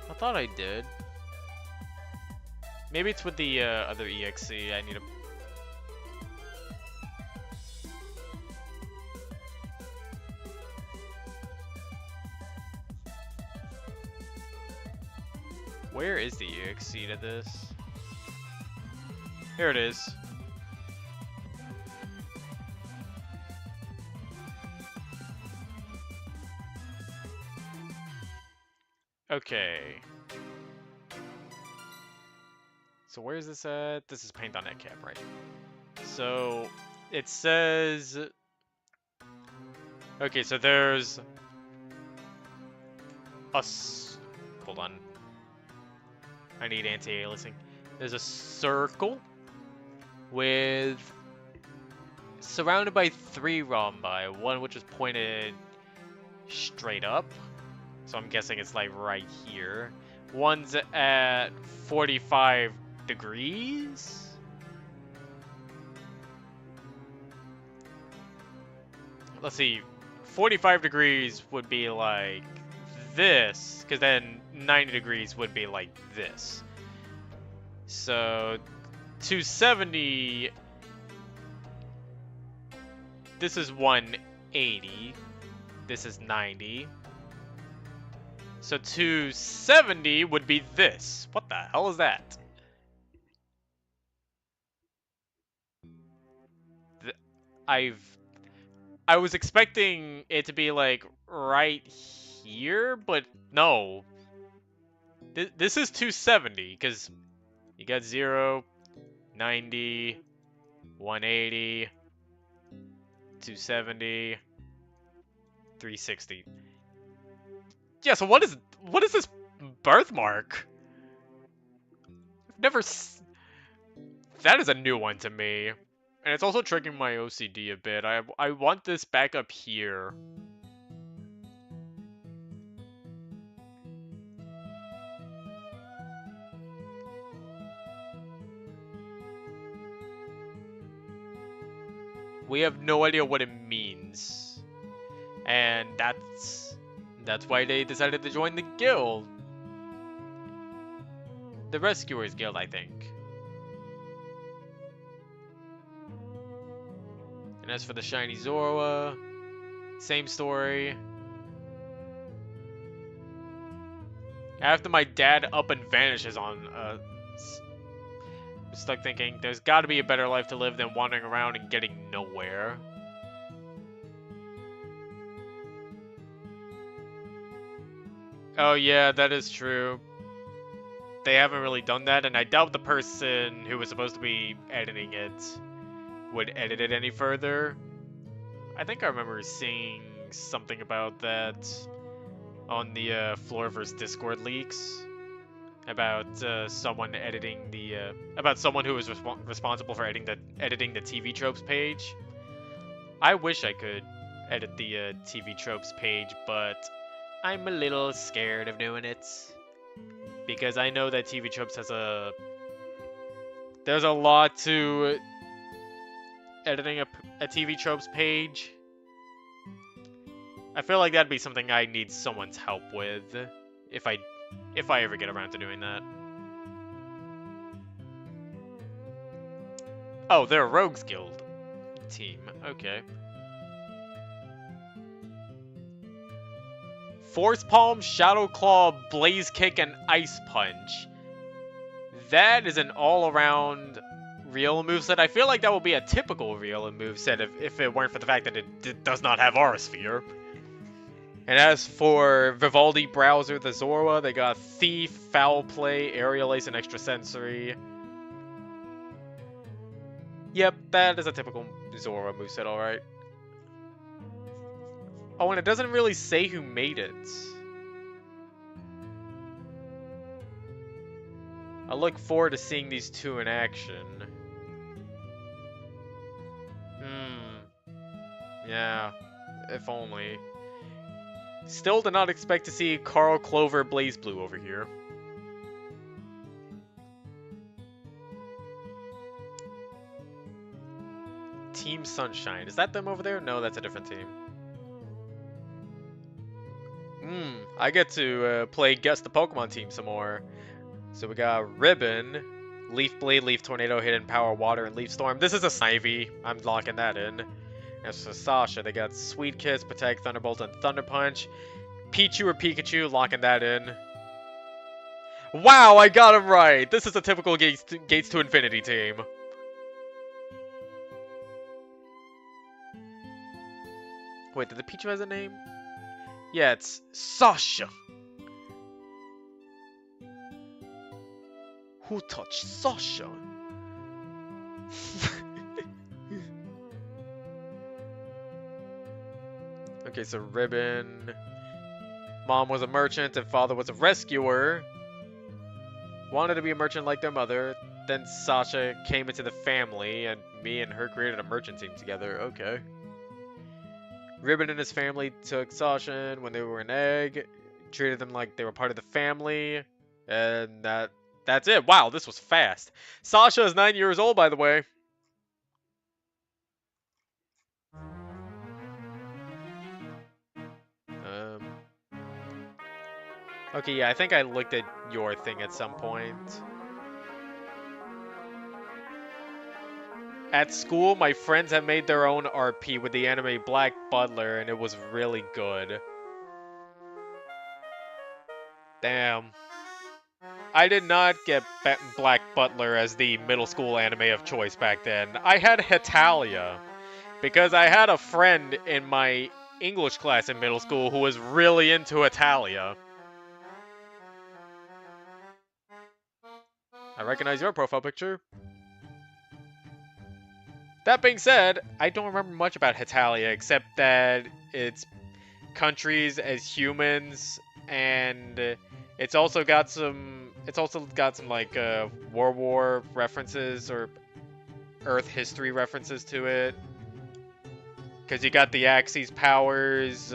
I thought I did. Maybe it's with the other EXE. I need to... Where is the EXE to this? Here it is. Okay. So where is this at? This is Paint.net cap, right? So it says... okay, so there's hold on. I need anti-aliasing. There's a circle with surrounded by 3 rhombi, one which is pointed straight up, So I'm guessing it's like right here. One's at 45 degrees? Let's see. 45 degrees would be like this, because then 90 degrees would be like this. So 270, this is 180, this is 90. So 270 would be this. What the hell is that? I was expecting it to be like right here, but no. This is 270, because you got 0, 90, 180, 270, 360. Yeah, so what is this birthmark? I've never that is a new one to me. And it's also triggering my OCD a bit. I want this back up here. We have no idea what it means. And that's why they decided to join the guild. The Rescuers Guild, I think. And as for the shiny Zorua, same story. After my dad up and vanishes on I'm stuck thinking, there's gotta be a better life to live than wandering around and getting nowhere. Oh yeah, that is true. They haven't really done that, and I doubt the person who was supposed to be editing it would edit it any further. I think I remember seeing something about that on the Floorverse Discord leaks. About someone editing the about someone who was responsible for editing the TV tropes page. I wish I could edit the TV tropes page, but I'm a little scared of doing it because I know that TV tropes has there's a lot to editing a TV tropes page. I feel like that'd be something I need someone's help with if I ever get around to doing that. Oh, they're a Rogues Guild team. Okay. Force Palm, Shadow Claw, Blaze Kick, and Ice Punch. That is an all-around Riola moveset. I feel like that would be a typical Riola moveset if it weren't for the fact that it does not have Aura Sphere. And as for Vivaldi, Browser, the Zorua, they got Thief, Foul Play, Aerial Ace, and Extrasensory. Yep, that is a typical Zorua moveset, alright. Oh, and it doesn't really say who made it. I look forward to seeing these two in action. Yeah, if only. Still did not expect to see Carl Clover Blaze Blue over here. Team Sunshine. Is that them over there? No, that's a different team. I get to play Guess the Pokemon team some more. So we got Ribbon, Leaf Blade, Leaf Tornado, Hidden Power, Water, and Leaf Storm. This is a Snivy. I'm locking that in. As for Sasha, they got Sweet Kiss, Protect, Thunderbolt, and Thunder Punch. Pichu or Pikachu, locking that in. Wow, I got him right! This is a typical Gates to Infinity team. Wait, did the Pichu has a name? Yeah, it's Sasha. Who touched Sasha? Okay, so Ribbon. Mom was a merchant and father was a rescuer. Wanted to be a merchant like their mother. Then Sasha came into the family and me and her created a merchant team together. Okay. Ribbon and his family took Sasha in when they were an egg. treated them like they were part of the family, and that's it. Wow, this was fast. Sasha is 9 years old, by the way. Okay, yeah, I think I looked at your thing at some point. At school, my friends have made their own RP with the anime Black Butler, and it was really good. Damn. I did not get Black Butler as the middle school anime of choice back then. I had Hetalia, because I had a friend in my English class in middle school who was really into Hetalia. I recognize your profile picture. That being said, I don't remember much about Hetalia except that it's countries as humans, and it's also got some like World War references or Earth history references to it. Because you got the Axis powers,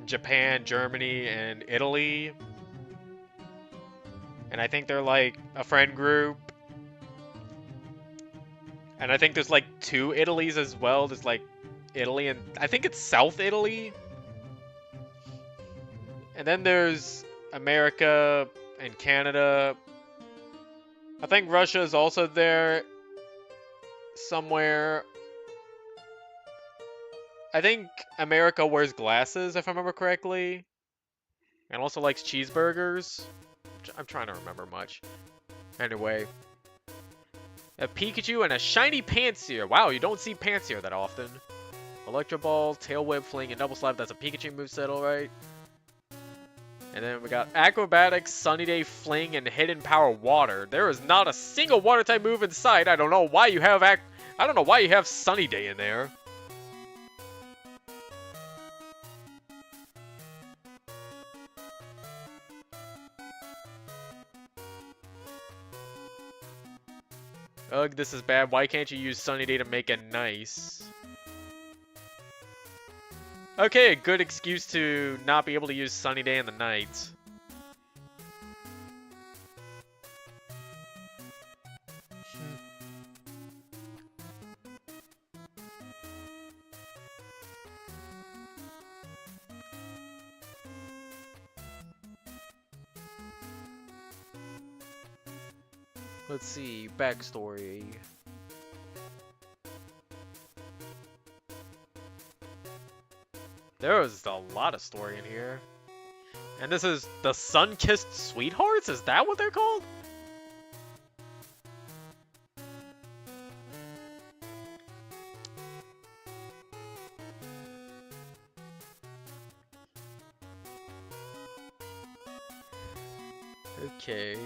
Japan, Germany, and Italy. And I think they're like a friend group. And I think there's like 2 Italys as well. There's like Italy and I think it's South Italy. And then there's America and Canada. I think Russia is also there somewhere. I think America wears glasses, if I remember correctly. And also likes cheeseburgers. I'm trying to remember much. Anyway. A Pikachu and a shiny Pansear. Wow, you don't see Pansear that often. Electro Ball, Tail Whip, Fling, and Double Slap. That's a Pikachu moveset, alright. And then we got Acrobatics, Sunny Day, Fling, and Hidden Power Water. There is not a single water type move in sight. I don't know why you have Sunny Day in there. Ugh, this is bad. Why can't you use Sunny Day to make it nice? Okay, a good excuse to not be able to use Sunny Day in the night. Let's see, backstory. There was a lot of story in here. And this is the Sun-Kissed Sweethearts? Is that what they're called? Okay.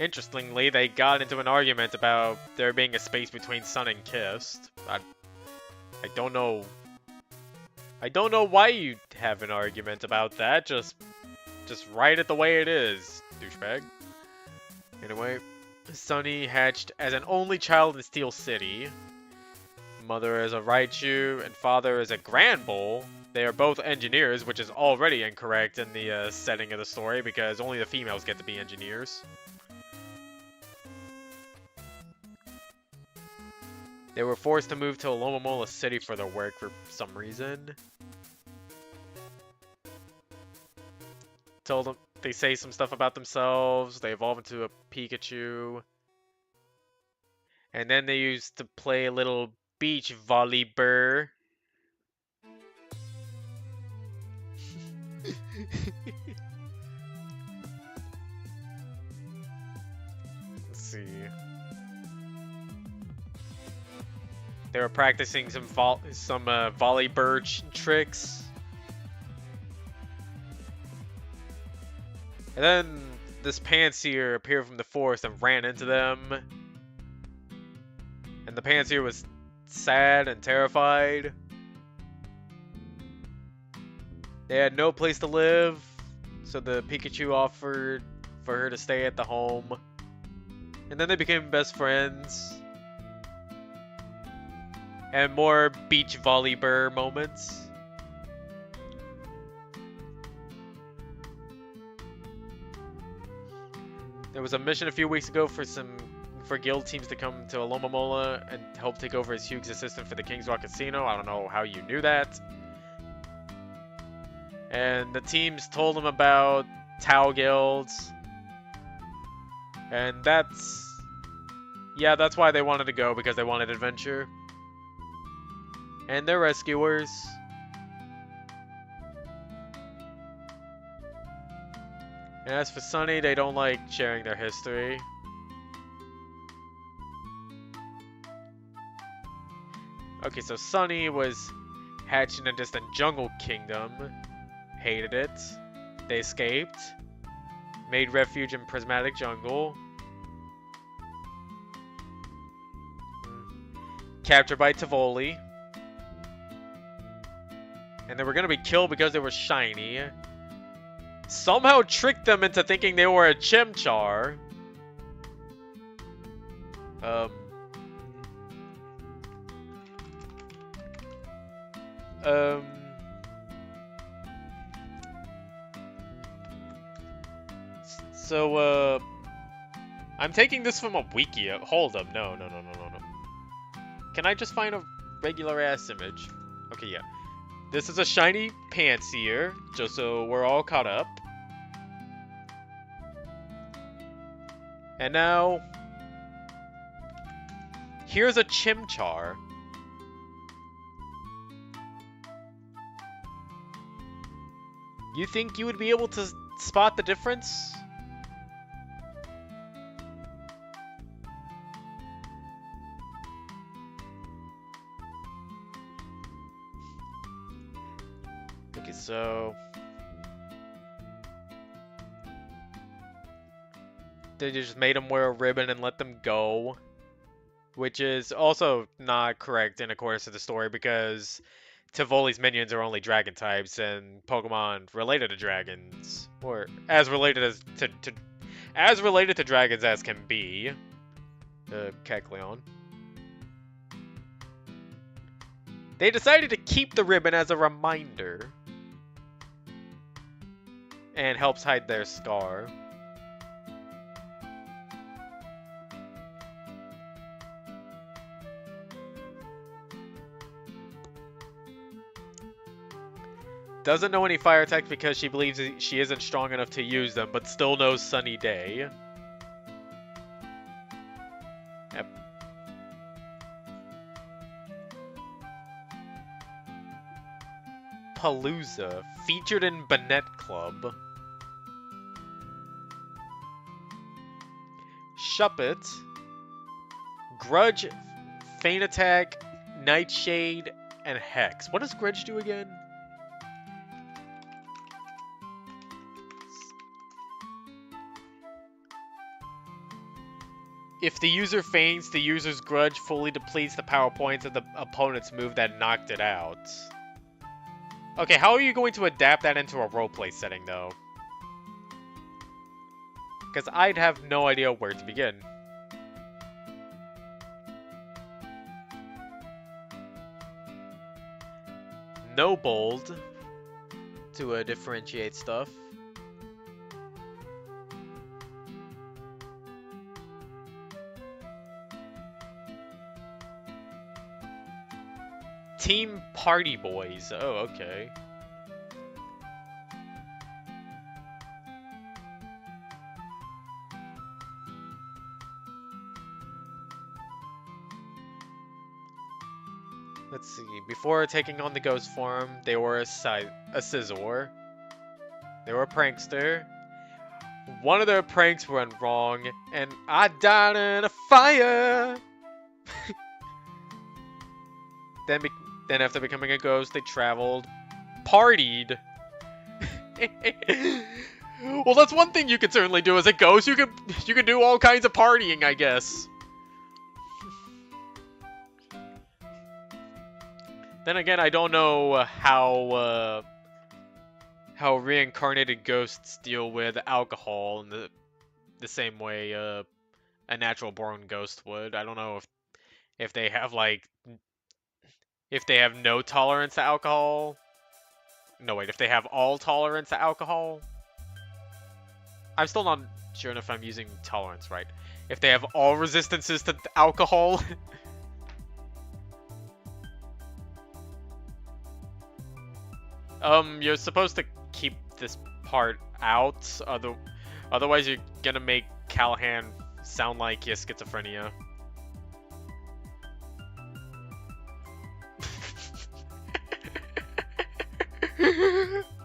Interestingly, they got into an argument about there being a space between Sun and Kissed. I don't know. I don't know why you'd have an argument about that. Just write it the way it is, douchebag. Anyway, Sunny hatched as an only child in Steel City. Mother is a Raichu and father is a Grand Bull. They are both engineers, which is already incorrect in the setting of the story because only the females get to be engineers. They were forced to move to Alomomola City for their work for some reason. Told them they say some stuff about themselves. They evolve into a Pikachu. And then they used to play a little beach volleyball. Let's see. They were practicing some volleyball tricks. And then this Pansear appeared from the forest and ran into them. And the Pansear was sad and terrified. They had no place to live, so the Pikachu offered for her to stay at the home. And then they became best friends. And more beach volleyball moments. There was a mission a few weeks ago for guild teams to come to Alomamola and help take over as Hugh's assistant for the King's Rock Casino. I don't know how you knew that. And the teams told him about Tau guilds. And that's... yeah, that's why they wanted to go, because they wanted adventure. And they're rescuers. And as for Sunny, they don't like sharing their history. Okay, so Sunny was hatched in a distant jungle kingdom. Hated it. They escaped. Made refuge in Prismatic Jungle. Captured by Tivoli. And they were gonna be killed because they were shiny. Somehow tricked them into thinking they were a Chimchar. So, I'm taking this from a wiki. Hold up. No. Can I just find a regular-ass image? Okay, yeah. This is a shiny Pansear, just so we're all caught up. And now... here's a Chimchar. You think you would be able to spot the difference? Okay, so... they just made them wear a ribbon and let them go. Which is also not correct in accordance to the story, because Tivoli's minions are only dragon types, and Pokemon related to dragons, or as related to dragons as can be. Kecleon. They decided to keep the ribbon as a reminder, and helps hide their scar. Doesn't know any fire attacks because she believes she isn't strong enough to use them, but still knows Sunny Day. Yep. Palooza, featured in Banette Club. Shuppet, Grudge, Feint Attack, Nightshade, and Hex. What does Grudge do again? If the user feints, the user's Grudge fully depletes the power points of the opponent's move that knocked it out. Okay, how are you going to adapt that into a roleplay setting, though? Because I'd have no idea where to begin. No bold to differentiate stuff. Team Party Boys. Oh, okay. Let's see. Before taking on the ghost form, they were a Scizor. They were a prankster. One of their pranks went wrong, and I died in a fire. Then after becoming a ghost, they traveled, partied. Well, that's one thing you could certainly do as a ghost. You could do all kinds of partying, I guess. Then again, I don't know how reincarnated ghosts deal with alcohol in the same way a natural born ghost would. I don't know if they have like if they have no tolerance to alcohol. No, wait, if they have all tolerance to alcohol. I'm still not Sure enough, I'm using tolerance right. If they have all resistances to alcohol. You're supposed to keep this part out, otherwise you're gonna make Callahan sound like he has schizophrenia.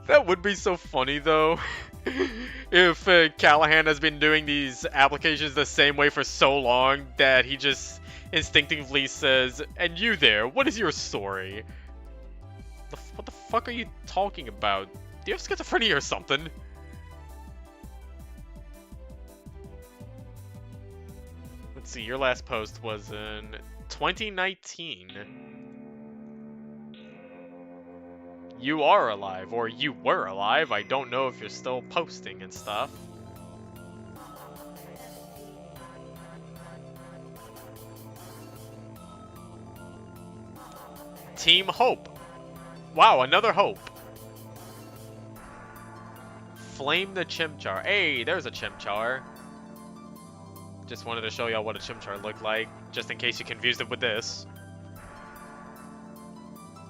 That would be so funny though. If Callahan has been doing these applications the same way for so long that he just instinctively says, "And you there, what is your story?" What the fuck are you talking about? Do you have schizophrenia or something? Let's see, your last post was in 2019. You are alive, or you were alive. I don't know if you're still posting and stuff. Team Hope. Wow, another Hope. Flame the Chimchar. Hey, there's a Chimchar. Just wanted to show y'all what a Chimchar looked like, just in case you confused it with this.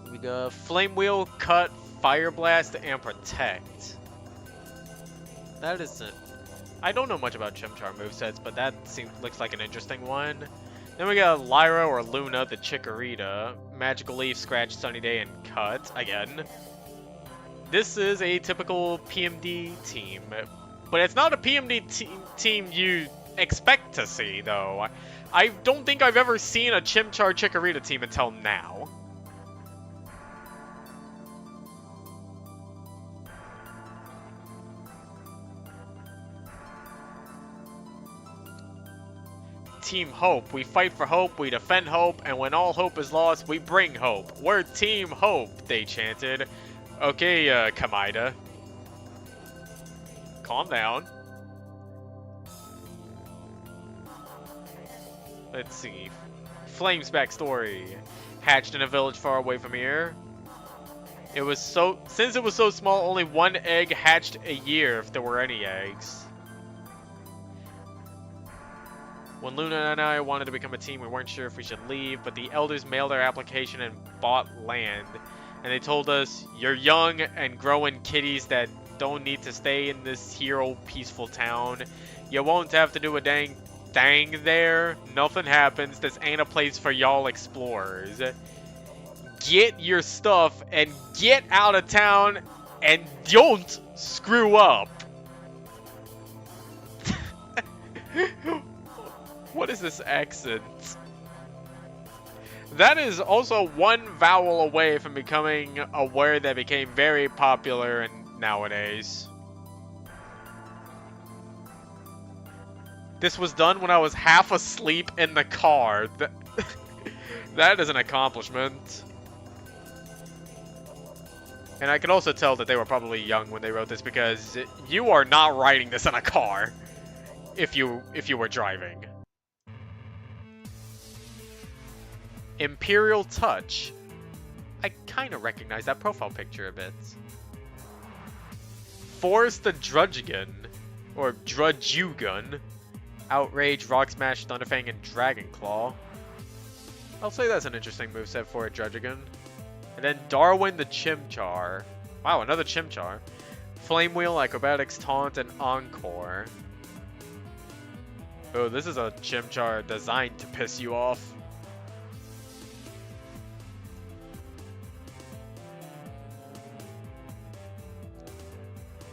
We got Flame Wheel, Cut, Fire Blast, and Protect. That isn't... I don't know much about Chimchar movesets, but that looks like an interesting one. Then we got Lyra or Luna, the Chikorita, Magical Leaf, Scratch, Sunny Day, and Cut, again. This is a typical PMD team, but it's not a PMD team you expect to see, though. I don't think I've ever seen a Chimchar Chikorita team until now. Team Hope. We fight for hope, we defend hope, and when all hope is lost, we bring hope. We're Team Hope, they chanted. Okay, Kamida. Calm down. Let's see. Flame's backstory. Hatched in a village far away from here. Since it was so small, only one egg hatched a year if there were any eggs. When Luna and I wanted to become a team, we weren't sure if we should leave, but the elders mailed our application and bought land. And they told us, you're young and growing kitties that don't need to stay in this here old peaceful town. You won't have to do a dang thing there. Nothing happens. This ain't a place for y'all explorers. Get your stuff and get out of town and don't screw up. What is this accent? That is also one vowel away from becoming a word that became very popular nowadays. This was done when I was half asleep in the car. That is an accomplishment. And I can also tell that they were probably young when they wrote this, because you are not writing this in a car if you were driving. Imperial Touch. I kind of recognize that profile picture a bit. Force the Drudgegun, or Drudgegun. Outrage, Rock Smash, Thunderfang, and Dragon Claw. I'll say that's an interesting moveset for a Drudgegun. And then Darwin the Chimchar. Wow, another Chimchar. Flame Wheel, Acrobatics, Taunt, and Encore. Oh, this is a Chimchar designed to piss you off.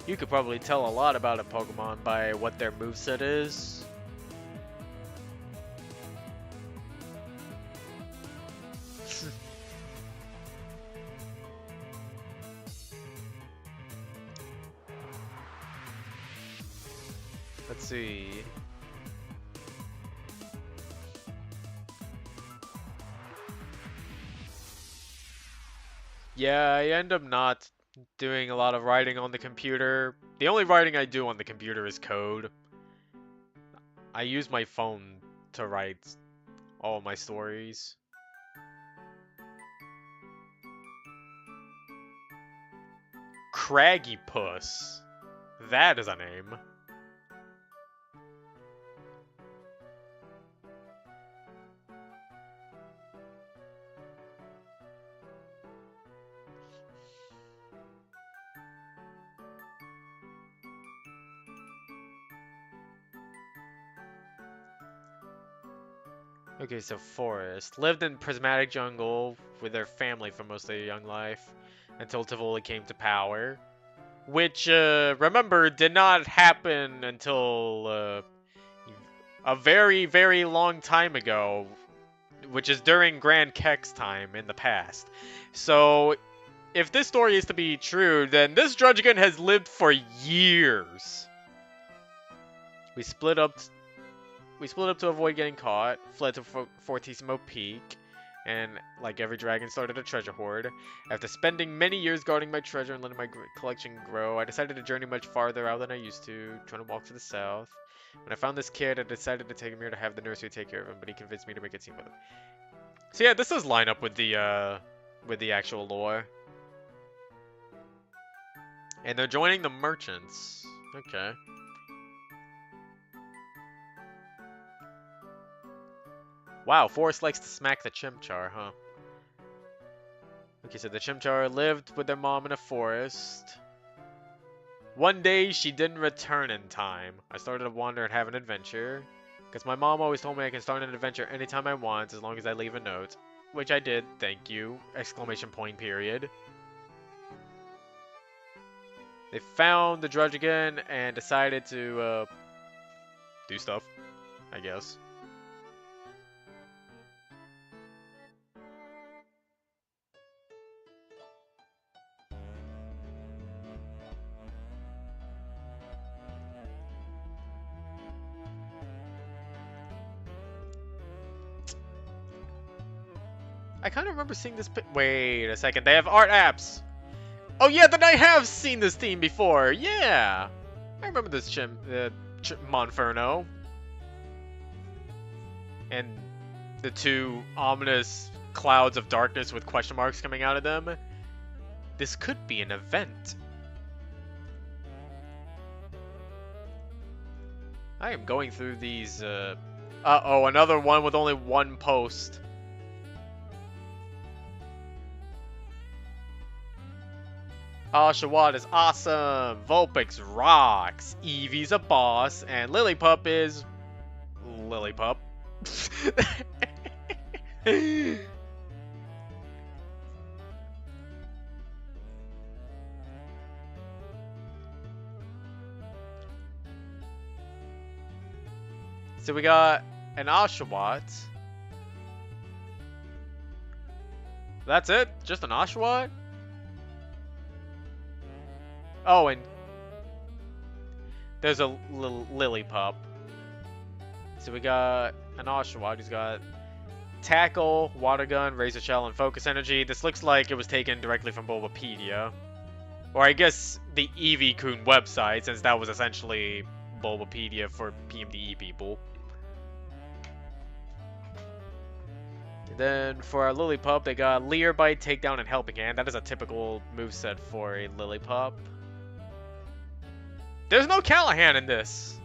You could probably tell a lot about a Pokemon by what their moveset is. Let's see. Yeah, I end up not doing a lot of writing on the computer. The only writing I do on the computer is code. I use my phone to write all of my stories. Craggy Puss. That is a name. Okay, so Forrest lived in prismatic jungle with their family for most of their young life until Tivoli came to power, which remember did not happen until a very very long time ago, which is during Grand Kek's time in the past. So if this story is to be true, then this Drudgeon has lived for years. We split up. We split up to avoid getting caught, fled to Fortissimo Peak, and like every dragon, started a treasure hoard. After spending many years guarding my treasure and letting my collection grow, I decided to journey much farther out than I used to, trying to walk to the south. When I found this kid, I decided to take him here to have the nursery take care of him, but he convinced me to make a team with him. So yeah, this does line up with the actual lore. And they're joining the merchants. Okay. Wow, Forrest likes to smack the Chimchar, huh? Okay, so the Chimchar lived with their mom in a forest. One day, she didn't return in time. I started to wander and have an adventure. Because my mom always told me I can start an adventure anytime I want, as long as I leave a note. Which I did, thank you! Exclamation point period. They found the Drudgeon and decided to, do stuff, I guess. I kind of remember seeing this wait a second, they have art apps! Oh yeah, then I have seen this theme before, yeah! I remember this Monferno. And the two ominous clouds of darkness with question marks coming out of them. This could be an event. I am going through these, uh-oh, another one with only one post. Oshawott is awesome, Vulpix rocks, Eevee's a boss, and Lillipup is... Lillipup. So we got an Oshawott. That's it? Just an Oshawott? Oh, and there's a little Lillipup. So we got an Oshawott who's got Tackle, Water Gun, Razor Shell, and Focus Energy. This looks like it was taken directly from Bulbapedia. Or I guess the Eevee-kun website, since that was essentially Bulbapedia for PMDE people. And then for our Lillipup, they got Leer Bite, Takedown, and Helping Hand. That is a typical moveset for a Lillipup. There's no Callahan in this!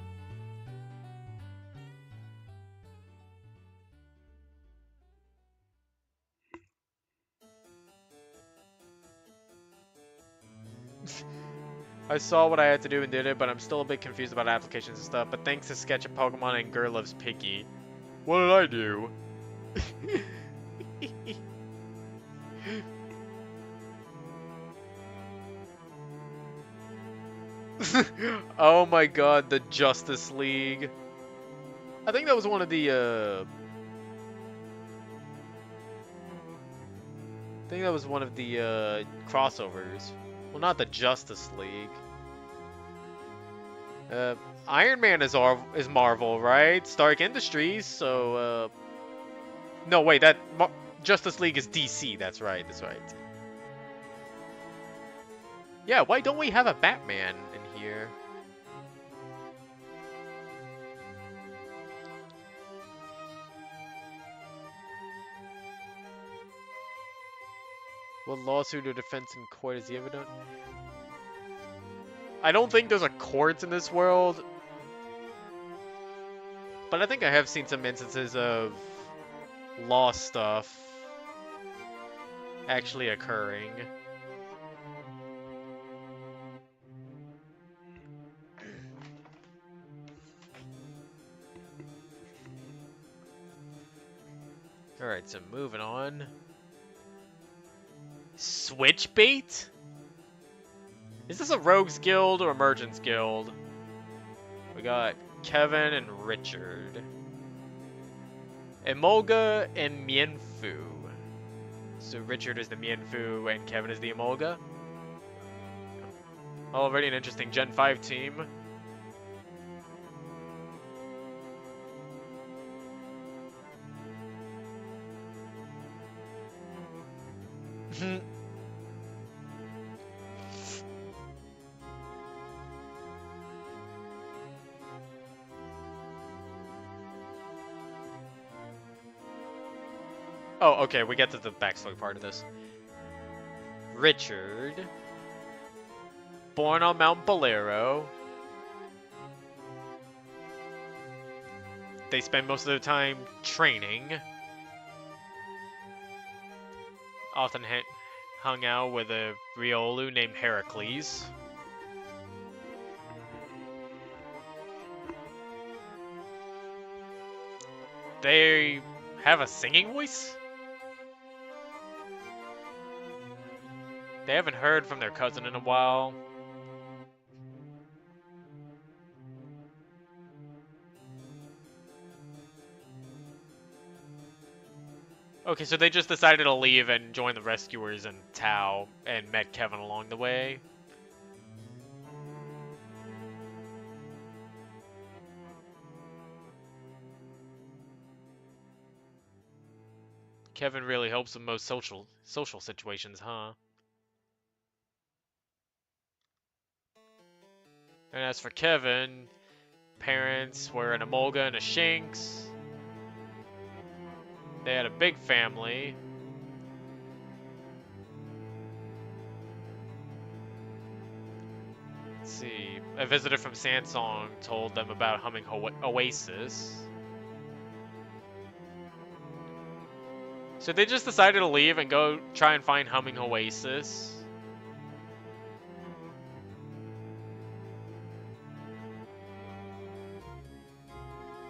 I saw what I had to do and did it, but I'm still a bit confused about applications and stuff. But thanks to Sketch of Pokemon and Gurlove's Piggy. What did I do? Oh my god, the Justice League. I think that was one of the, I think that was one of the, crossovers. Well, not the Justice League. Iron Man is Marvel, right? Stark Industries, so, no, wait, Justice League is DC, that's right, that's right. Yeah, why don't we have a Batman in here? What lawsuit or defense in court has he ever done? I don't think there's a court in this world. But I think I have seen some instances of law stuff actually occurring. Alright, so moving on. Switchbait? Is this a Rogues Guild or a Merchants Guild? We got Kevin and Richard. Emolga and Mienfu. So Richard is the Mienfu and Kevin is the Emolga. Already an interesting Gen 5 team. Oh, okay, we get to the backstory part of this. Richard, born on Mount Bolero. They spend most of their time training. Often hung out with a Riolu named Heracles. They have a singing voice? They haven't heard from their cousin in a while. Okay, so they just decided to leave and join the rescuers in Tao and met Kevin along the way. Kevin really helps in most social situations, huh? And as for Kevin, parents were an Emolga and a Shinx. They had a big family. Let's see. A visitor from Sansong told them about Humming Oasis. So they just decided to leave and go try and find Humming Oasis.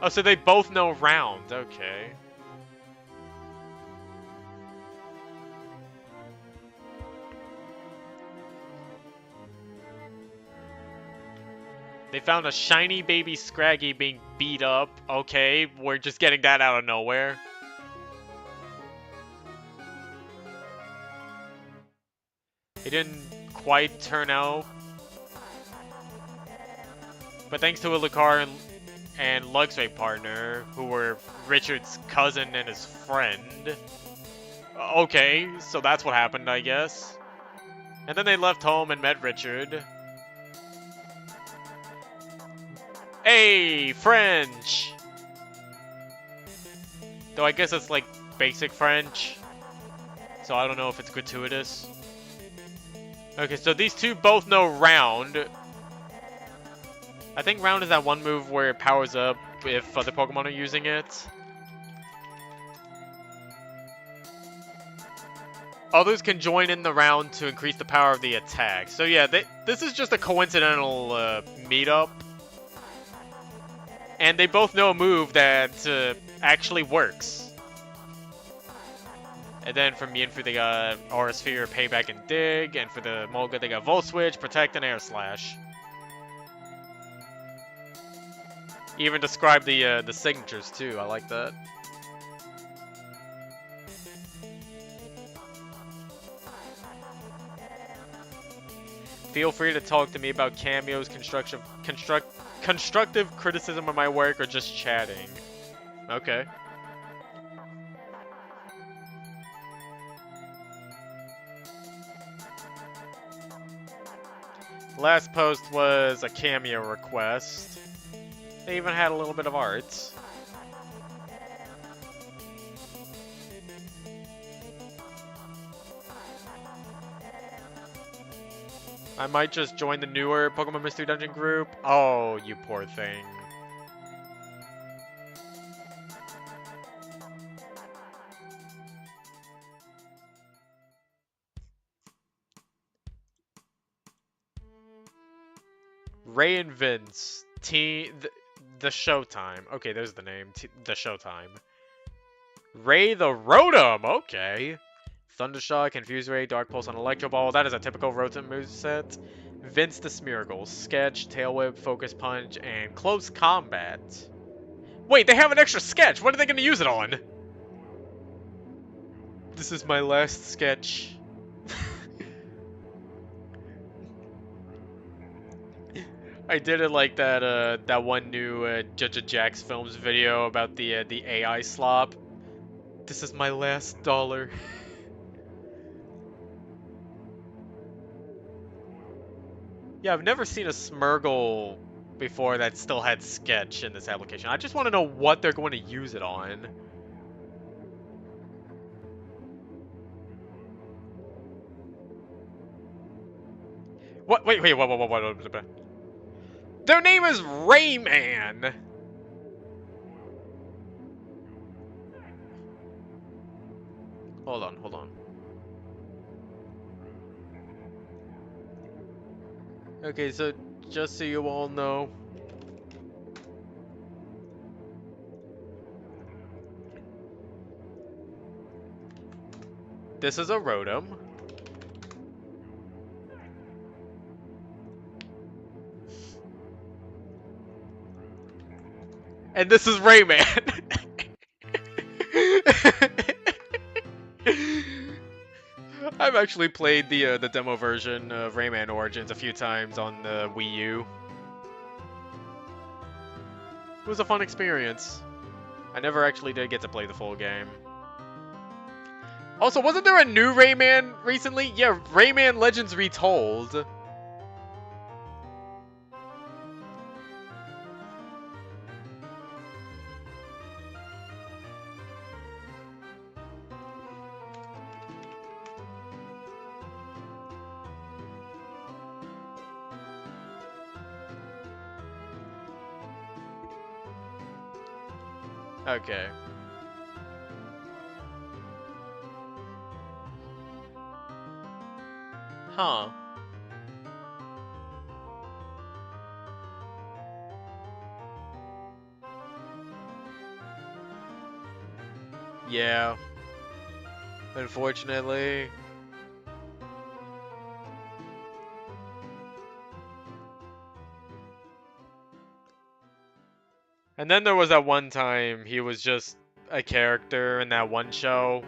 Oh, so they both know Round. Okay. They found a shiny baby Scraggy being beat up. Okay, we're just getting that out of nowhere. It didn't quite turn out. But thanks to Ilucar and Luxray partner, who were Richard's cousin and his friend. Okay, so that's what happened, I guess. And then they left home and met Richard. Hey, French! Though I guess it's like basic French. So I don't know if it's gratuitous. Okay, so these two both know Round. I think Round is that one move where it powers up if other Pokemon are using it. Others can join in the round to increase the power of the attack. So yeah, this is just a coincidental meetup. And they both know a move that actually works. And then for Mienfu, they got Aura Sphere, Payback, and Dig. And for the Molga, they got Volt Switch, Protect, and Air Slash. Even describe the signatures too. I like that. Feel free to talk to me about cameos, constructive criticism of my work, or just chatting. Okay. Last post was a cameo request. They even had a little bit of art. I might just join the newer Pokemon Mystery Dungeon group. Oh, you poor thing. Ray and Vince. The Showtime. Okay, there's the name. The Showtime. Ray the Rotom, okay. Thundershock, Confuse Ray, Dark Pulse, and Electro Ball. That is a typical Rotom moveset. Vince the Smeargle, Sketch, Tail Whip, Focus Punch, and Close Combat. Wait, they have an extra Sketch. What are they going to use it on? This is my last Sketch. I did it like that that one new Judge Jax Films video about the AI slop. This is my last dollar. Yeah, I've never seen a Smeargle before that still had Sketch in this application. I just want to know what they're going to use it on. What? Wait, what? Their name is Rayman! Hold on. Okay, so just so you all know, this is a Rotom. And this is Rayman. I've actually played the demo version of Rayman Origins a few times on the Wii U. It was a fun experience. I never actually did get to play the full game. Also, wasn't there a new Rayman recently? Yeah, Rayman Legends Retold. Okay. Huh. Yeah. Unfortunately. And then there was that one time he was just a character in that one show.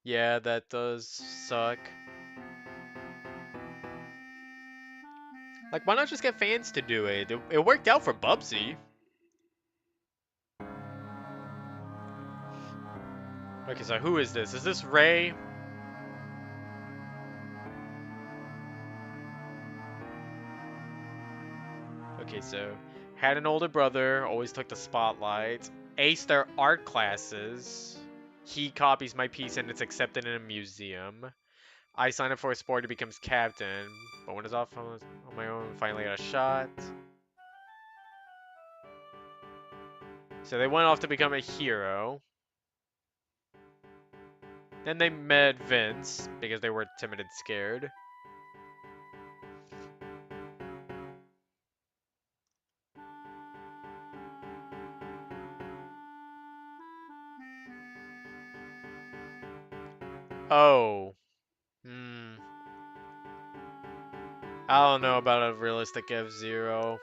Yeah, that does suck. Like, why not just get fans to do it? It worked out for Bubsy. Okay, so who is this? Is this Ray? Okay, so had an older brother, always took the spotlight. Aced their art classes. He copies my piece and it's accepted in a museum. I sign up for a sport, he becomes captain. But when it's off on my own, finally got a shot. So they went off to become a hero. Then they met Vince, because they were timid and scared. Oh. I don't know about a realistic F-Zero.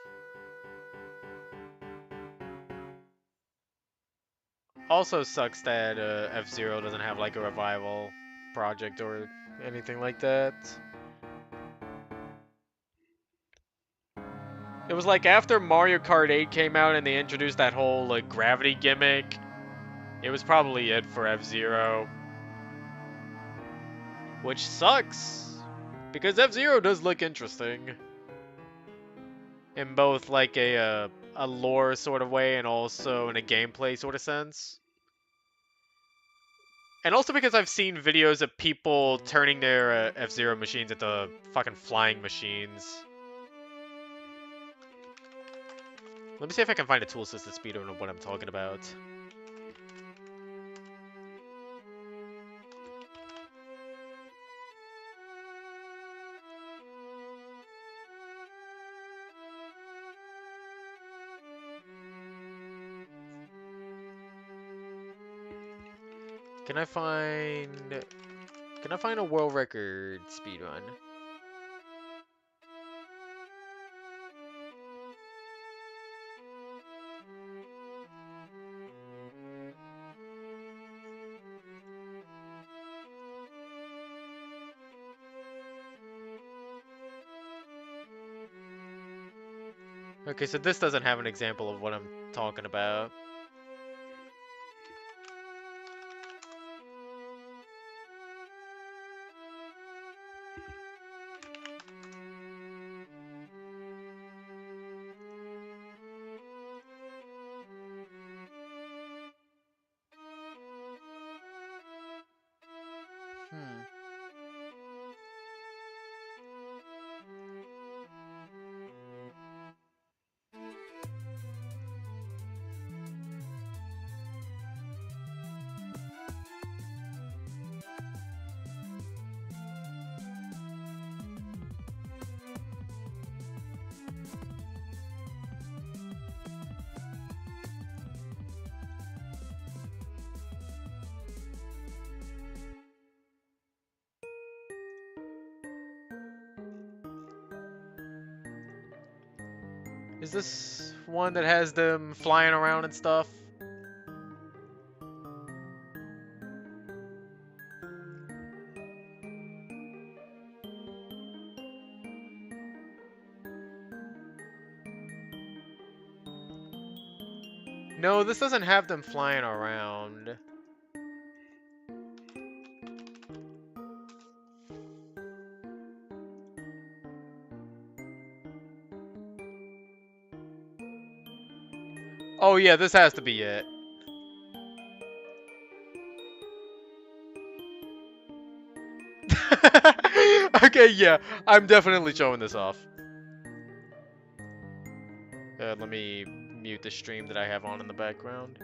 Also sucks that F-Zero doesn't have like a revival project or anything like that. It was like after Mario Kart 8 came out and they introduced that whole like gravity gimmick, it was probably it for F-Zero. Which sucks, because F-Zero does look interesting. In both like a a lore sort of way and also in a gameplay sort of sense. And also because I've seen videos of people turning their F-Zero machines into fucking flying machines. Let me see if I can find a tool-assisted speedrun of what I'm talking about. Can I find a world record speedrun? Okay, so this doesn't have an example of what I'm talking about. Hmm. Is this one that has them flying around and stuff? No, this doesn't have them flying around. Oh yeah, this has to be it. Okay, yeah, I'm definitely showing this off. Let me mute the stream that I have on in the background.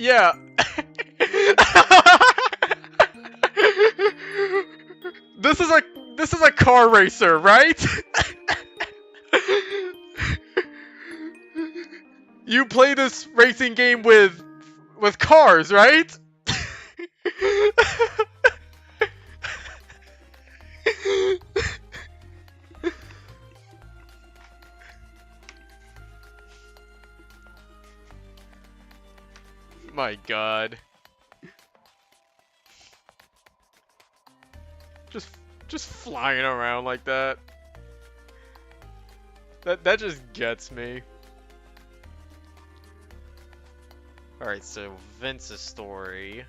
Yeah. This is a car racer, right? You play this racing game with cars, right? My god. Just flying around like that. That just gets me. Alright, so Vince's story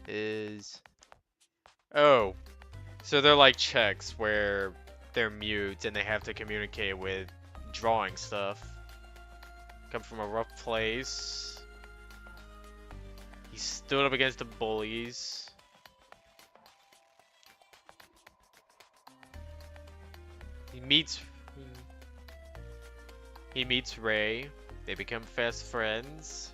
is... Oh. So they're like checks where they're mute and they have to communicate with drawing stuff. Come from a rough place. He stood up against the bullies. He meets Ray. They become fast friends.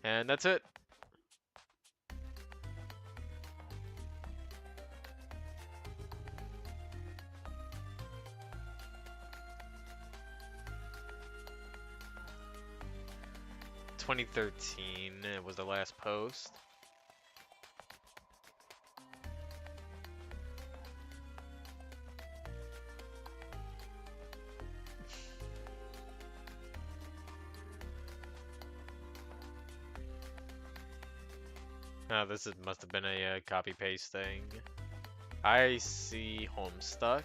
And that's it. It was the last post. Oh, must have been a copy paste thing. I see Homestuck.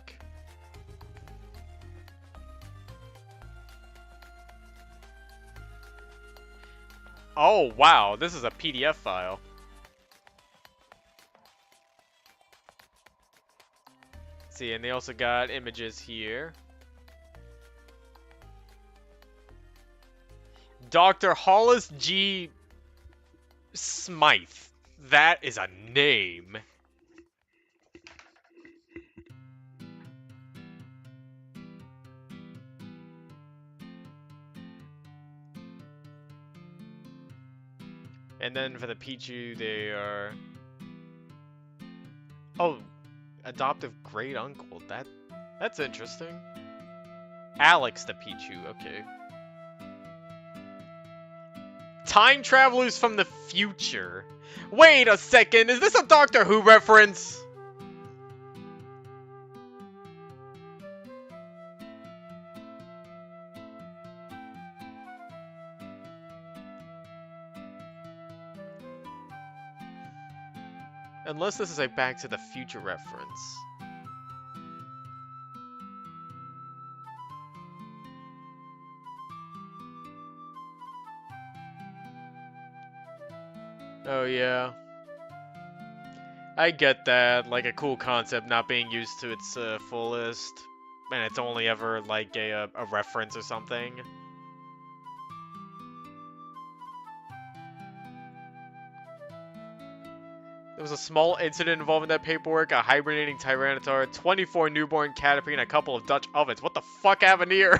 Oh wow, this is a PDF file. See, and they also got images here. Dr. Hollis G. Smythe. That is a name. And then for the Pichu, they are... Oh, adoptive great uncle. That's interesting. Alex the Pichu, okay. Time travelers from the future. Wait a second, is this a Doctor Who reference? Unless this is a Back to the Future reference. Oh yeah. I get that, like a cool concept not being used to its fullest, and it's only ever like a reference or something. There was a small incident involving that paperwork, a hibernating Tyranitar, 24 newborn Caterpie, and a couple of Dutch ovens. What the fuck happened here?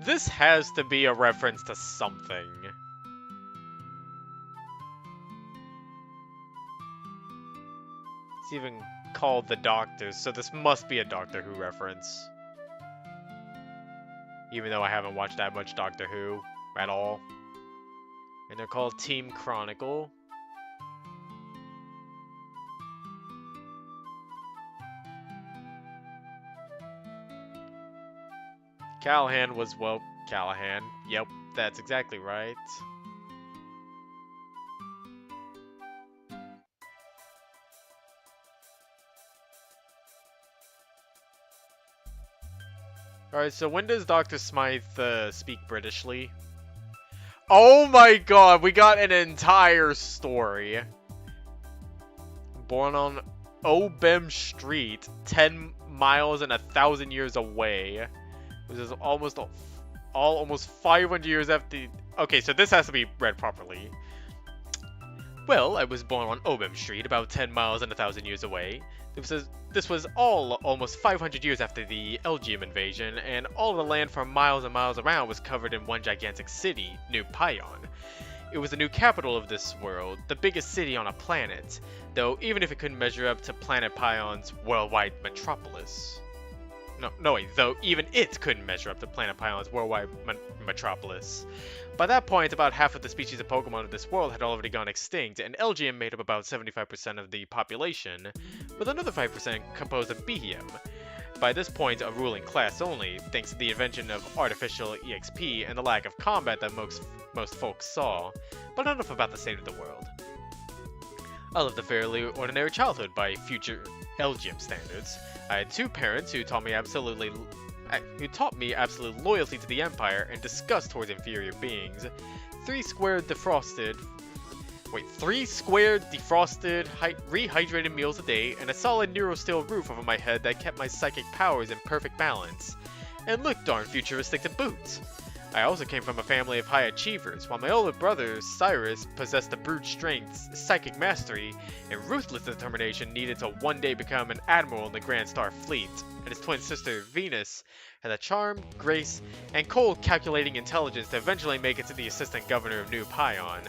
This has to be a reference to something. It's even called The Doctors, so this must be a Doctor Who reference. Even though I haven't watched that much Doctor Who at all. And they're called Team Chronicle. Callahan was, well, Callahan. Yep, that's exactly right. Alright, so when does Dr. Smythe speak Britishly? Oh my god, we got an entire story. Born on Obem Street, 10 miles and 1,000 years away. Which is almost 500 years after... Okay, so this has to be read properly. Well, I was born on Obem Street, about 10 miles and 1,000 years away. This was all almost 500 years after the Elgium invasion, and all the land for miles and miles around was covered in one gigantic city, New Pion. It was the new capital of this world, the biggest city on a planet, though even if it couldn't measure up to Planet Pion's worldwide metropolis. No, wait, though even it couldn't measure up to Planet Pion's worldwide metropolis. By that point, about half of the species of Pokemon of this world had already gone extinct, and Elgium made up about 75% of the population, with another 5% composed of Behem. By this point, a ruling class only, thanks to the invention of artificial EXP and the lack of combat that most folks saw. But enough about the state of the world. I lived a fairly ordinary childhood by future Elgium standards. I had two parents who taught me absolute loyalty to the Empire and disgust towards inferior beings. Three square defrosted, rehydrated meals a day, and a solid neurosteel roof over my head that kept my psychic powers in perfect balance. And looked darn futuristic to boot. I also came from a family of high achievers, while my older brother, Cyrus, possessed the brute strength, psychic mastery, and ruthless determination needed to one day become an admiral in the Grand Star Fleet, and his twin sister, Venus, had the charm, grace, and cold calculating intelligence to eventually make it to the assistant governor of New Pion.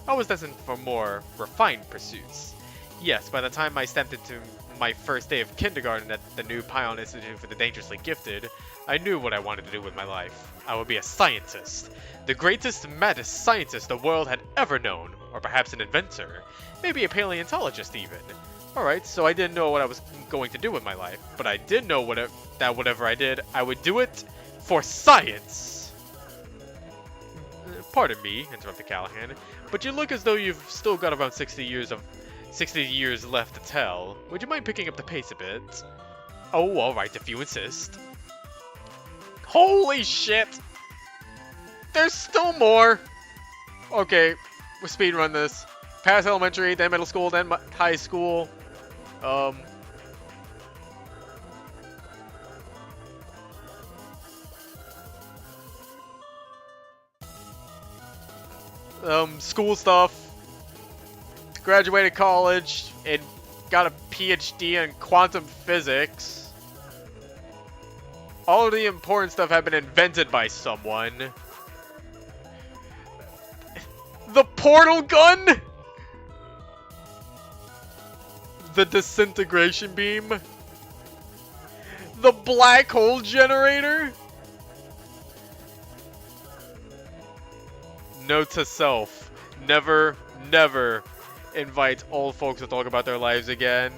I was destined for more refined pursuits. Yes, by the time I stepped into my first day of kindergarten at the new Pion Institute for the Dangerously Gifted, I knew what I wanted to do with my life. I would be a scientist. The greatest, maddest scientist the world had ever known. Or perhaps an inventor. Maybe a paleontologist even. Alright, so I didn't know what I was going to do with my life. But I did know that whatever I did, I would do it for science! Pardon me, interrupted Callahan, but you look as though you've still got around 60 years left to tell. Would you mind picking up the pace a bit? Oh, alright, if you insist. Holy shit! There's still more! Okay, we'll speedrun this. Past elementary, then middle school, then high school. School stuff. Graduated college and got a PhD in quantum physics. All of the important stuff had been invented by someone. The portal gun? The disintegration beam? The black hole generator? Note to self. Never, never invite old folks to talk about their lives again.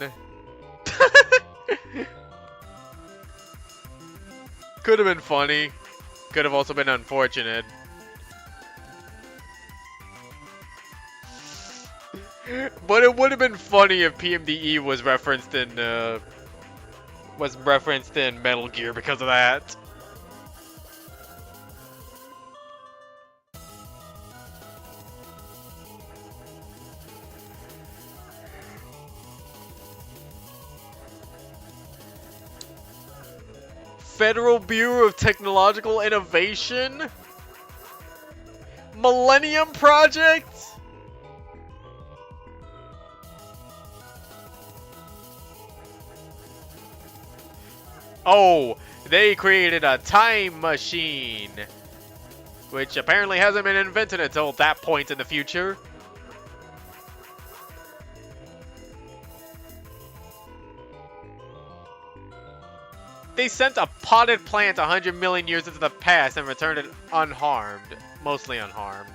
Could have been funny. Could have also been unfortunate. But it would have been funny if PMDE was referenced in Metal Gear because of that. Federal Bureau of Technological Innovation? Millennium Project? Oh, they created a time machine, which apparently hasn't been invented until that point in the future. They sent a potted plant 100 million years into the past and returned it unharmed. Mostly unharmed.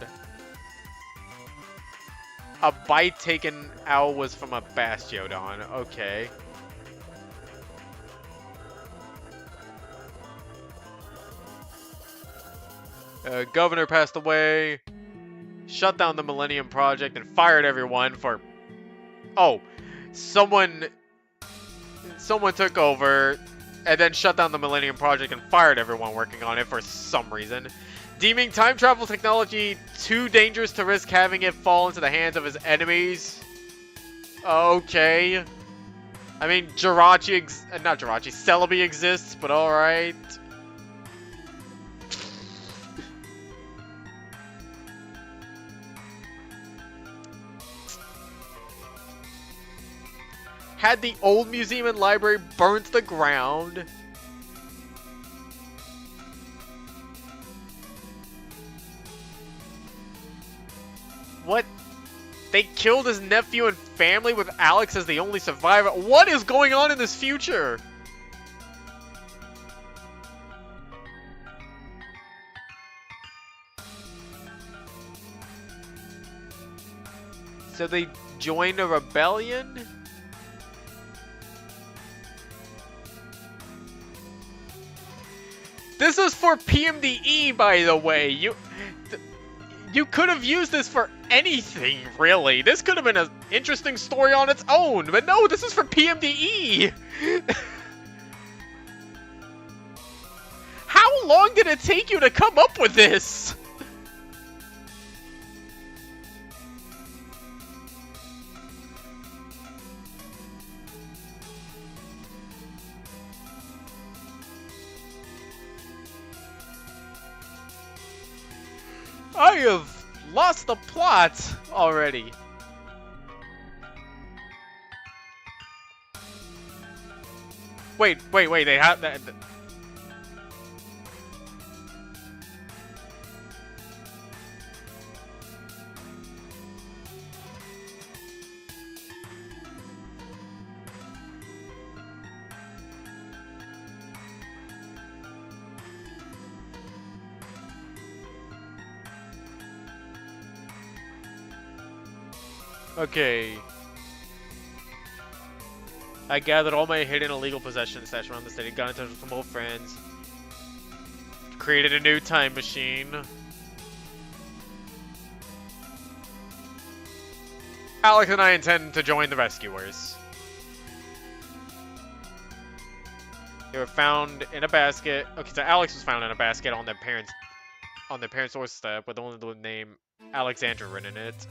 A bite taken out was from a Bastiodon. Okay. Governor passed away. Shut down the Millennium Project and fired everyone for... Oh. Someone took over... and then shut down the Millennium Project and fired everyone working on it for some reason. Deeming time travel technology too dangerous to risk having it fall into the hands of his enemies. Okay. I mean, Celebi exists, but alright. Had the old museum and library burnt to the ground. What? They killed his nephew and family with Alex as the only survivor. What is going on in this future? So they joined a rebellion? This is for PMDE, by the way. You could have used this for anything, really. This could have been an interesting story on its own. But no, this is for PMDE. How long did it take you to come up with this? I have lost the plot already. Wait, they have that. Okay. I gathered all my hidden illegal possessions stashed around the city, got in touch with some old friends, created a new time machine. Alex and I intend to join the rescuers. They were found in a basket. Okay, so Alex was found in a basket on their parents' doorstep with only the name Alexandra written in it.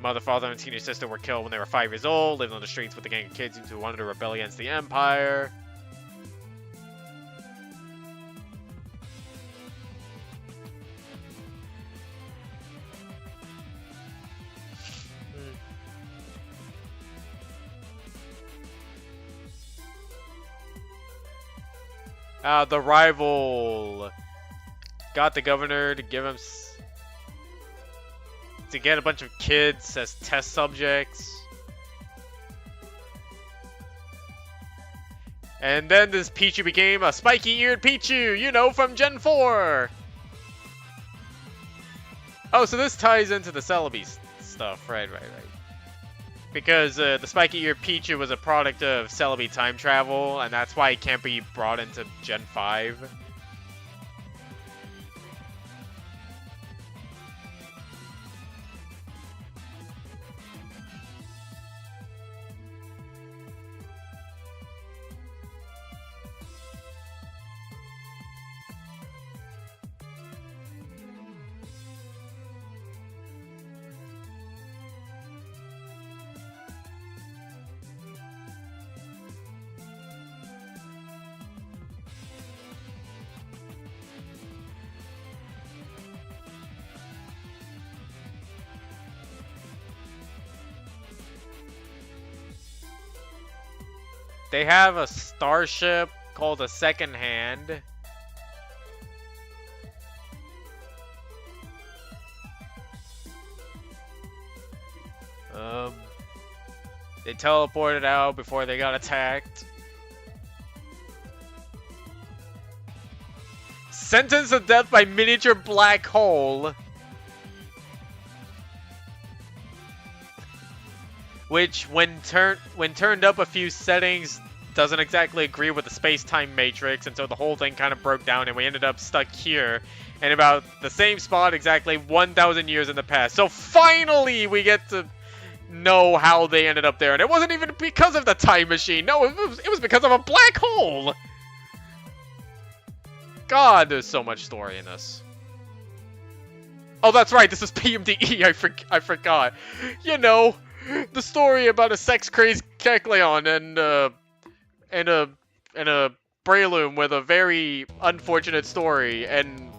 Mother, father, and teenage sister were killed when they were 5 years old, lived on the streets with a gang of kids who wanted to rebel against the Empire. The rival got the governor to give him to get a bunch of kids as test subjects. And then this Pichu became a spiky-eared Pichu, you know, from Gen 4. Oh, so this ties into the Celebi stuff. Right. Because the spiky-eared Pichu was a product of Celebi time travel, and that's why it can't be brought into Gen 5. They have a starship called a Second Hand. They teleported out before they got attacked. Sentence to death by miniature black hole. Which, when turned up a few settings, doesn't exactly agree with the space-time matrix, and so the whole thing kind of broke down, and we ended up stuck here, in about the same spot exactly 1,000 years in the past. So finally, we get to know how they ended up there, and it wasn't even because of the time machine. No, it was because of a black hole. God, there's so much story in this. Oh, that's right. This is PMD-E. I forgot. You know, the story about a sex-crazed Kecleon and a Breloom with a very unfortunate story, and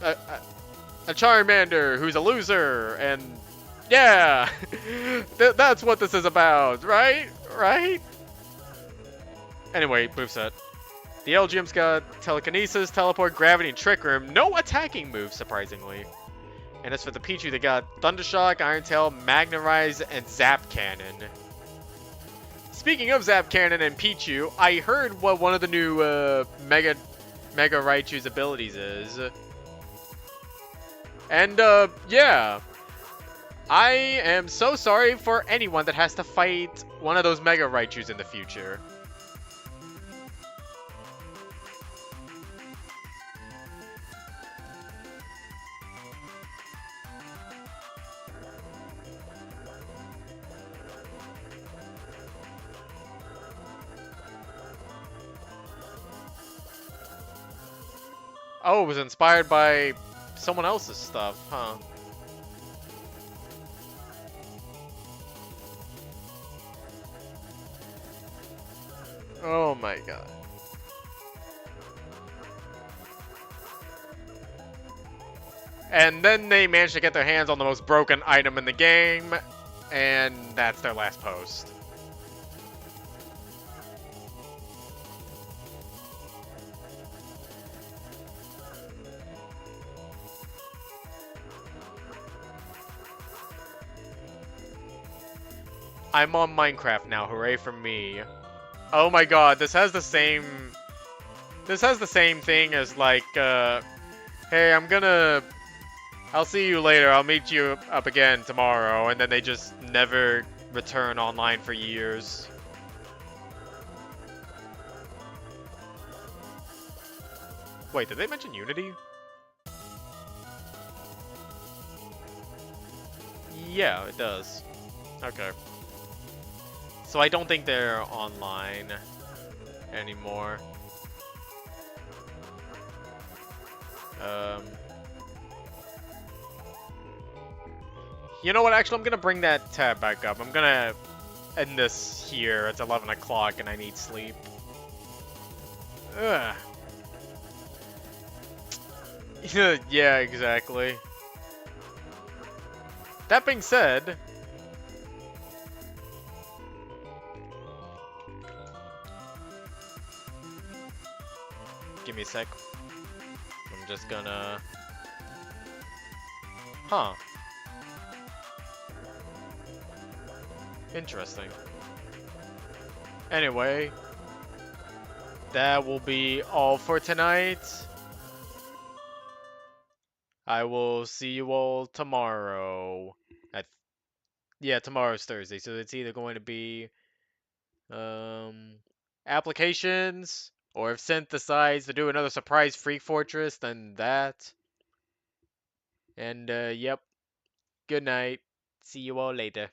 a Charmander who's a loser, and yeah, that's what this is about, right? Right? Anyway, moveset. The Elgium's got Telekinesis, Teleport, Gravity, and Trick Room. No attacking moves, surprisingly. And as for the Pichu, they got Thundershock, Iron Tail, Magnarize, and Zap Cannon. Speaking of Zap Cannon and Pichu, I heard what one of the new Mega Raichu's abilities is. And, yeah. I am so sorry for anyone that has to fight one of those Mega Raichus in the future. Oh, it was inspired by someone else's stuff, huh? Oh my god. And then they managed to get their hands on the most broken item in the game, and that's their last post. I'm on Minecraft now, hooray for me. Oh my god, this has the same thing as like, hey, I'm gonna I'll see you later. I'll meet you up again tomorrow. And then they just never return online for years. Wait, did they mention Unity? Yeah, it does. Okay. So I don't think they're online anymore. Um, you know what? Actually, I'm gonna bring that tab back up. I'm gonna end this here. It's 11 o'clock and I need sleep. Ugh. Yeah, exactly. That being said, give me a sec. I'm just gonna... Huh. Interesting. Anyway, that will be all for tonight. I will see you all tomorrow. Yeah, tomorrow's Thursday, so it's either going to be applications, or if Synth decides to do another surprise Freak Fortress, then that. And yep. Good night. See you all later.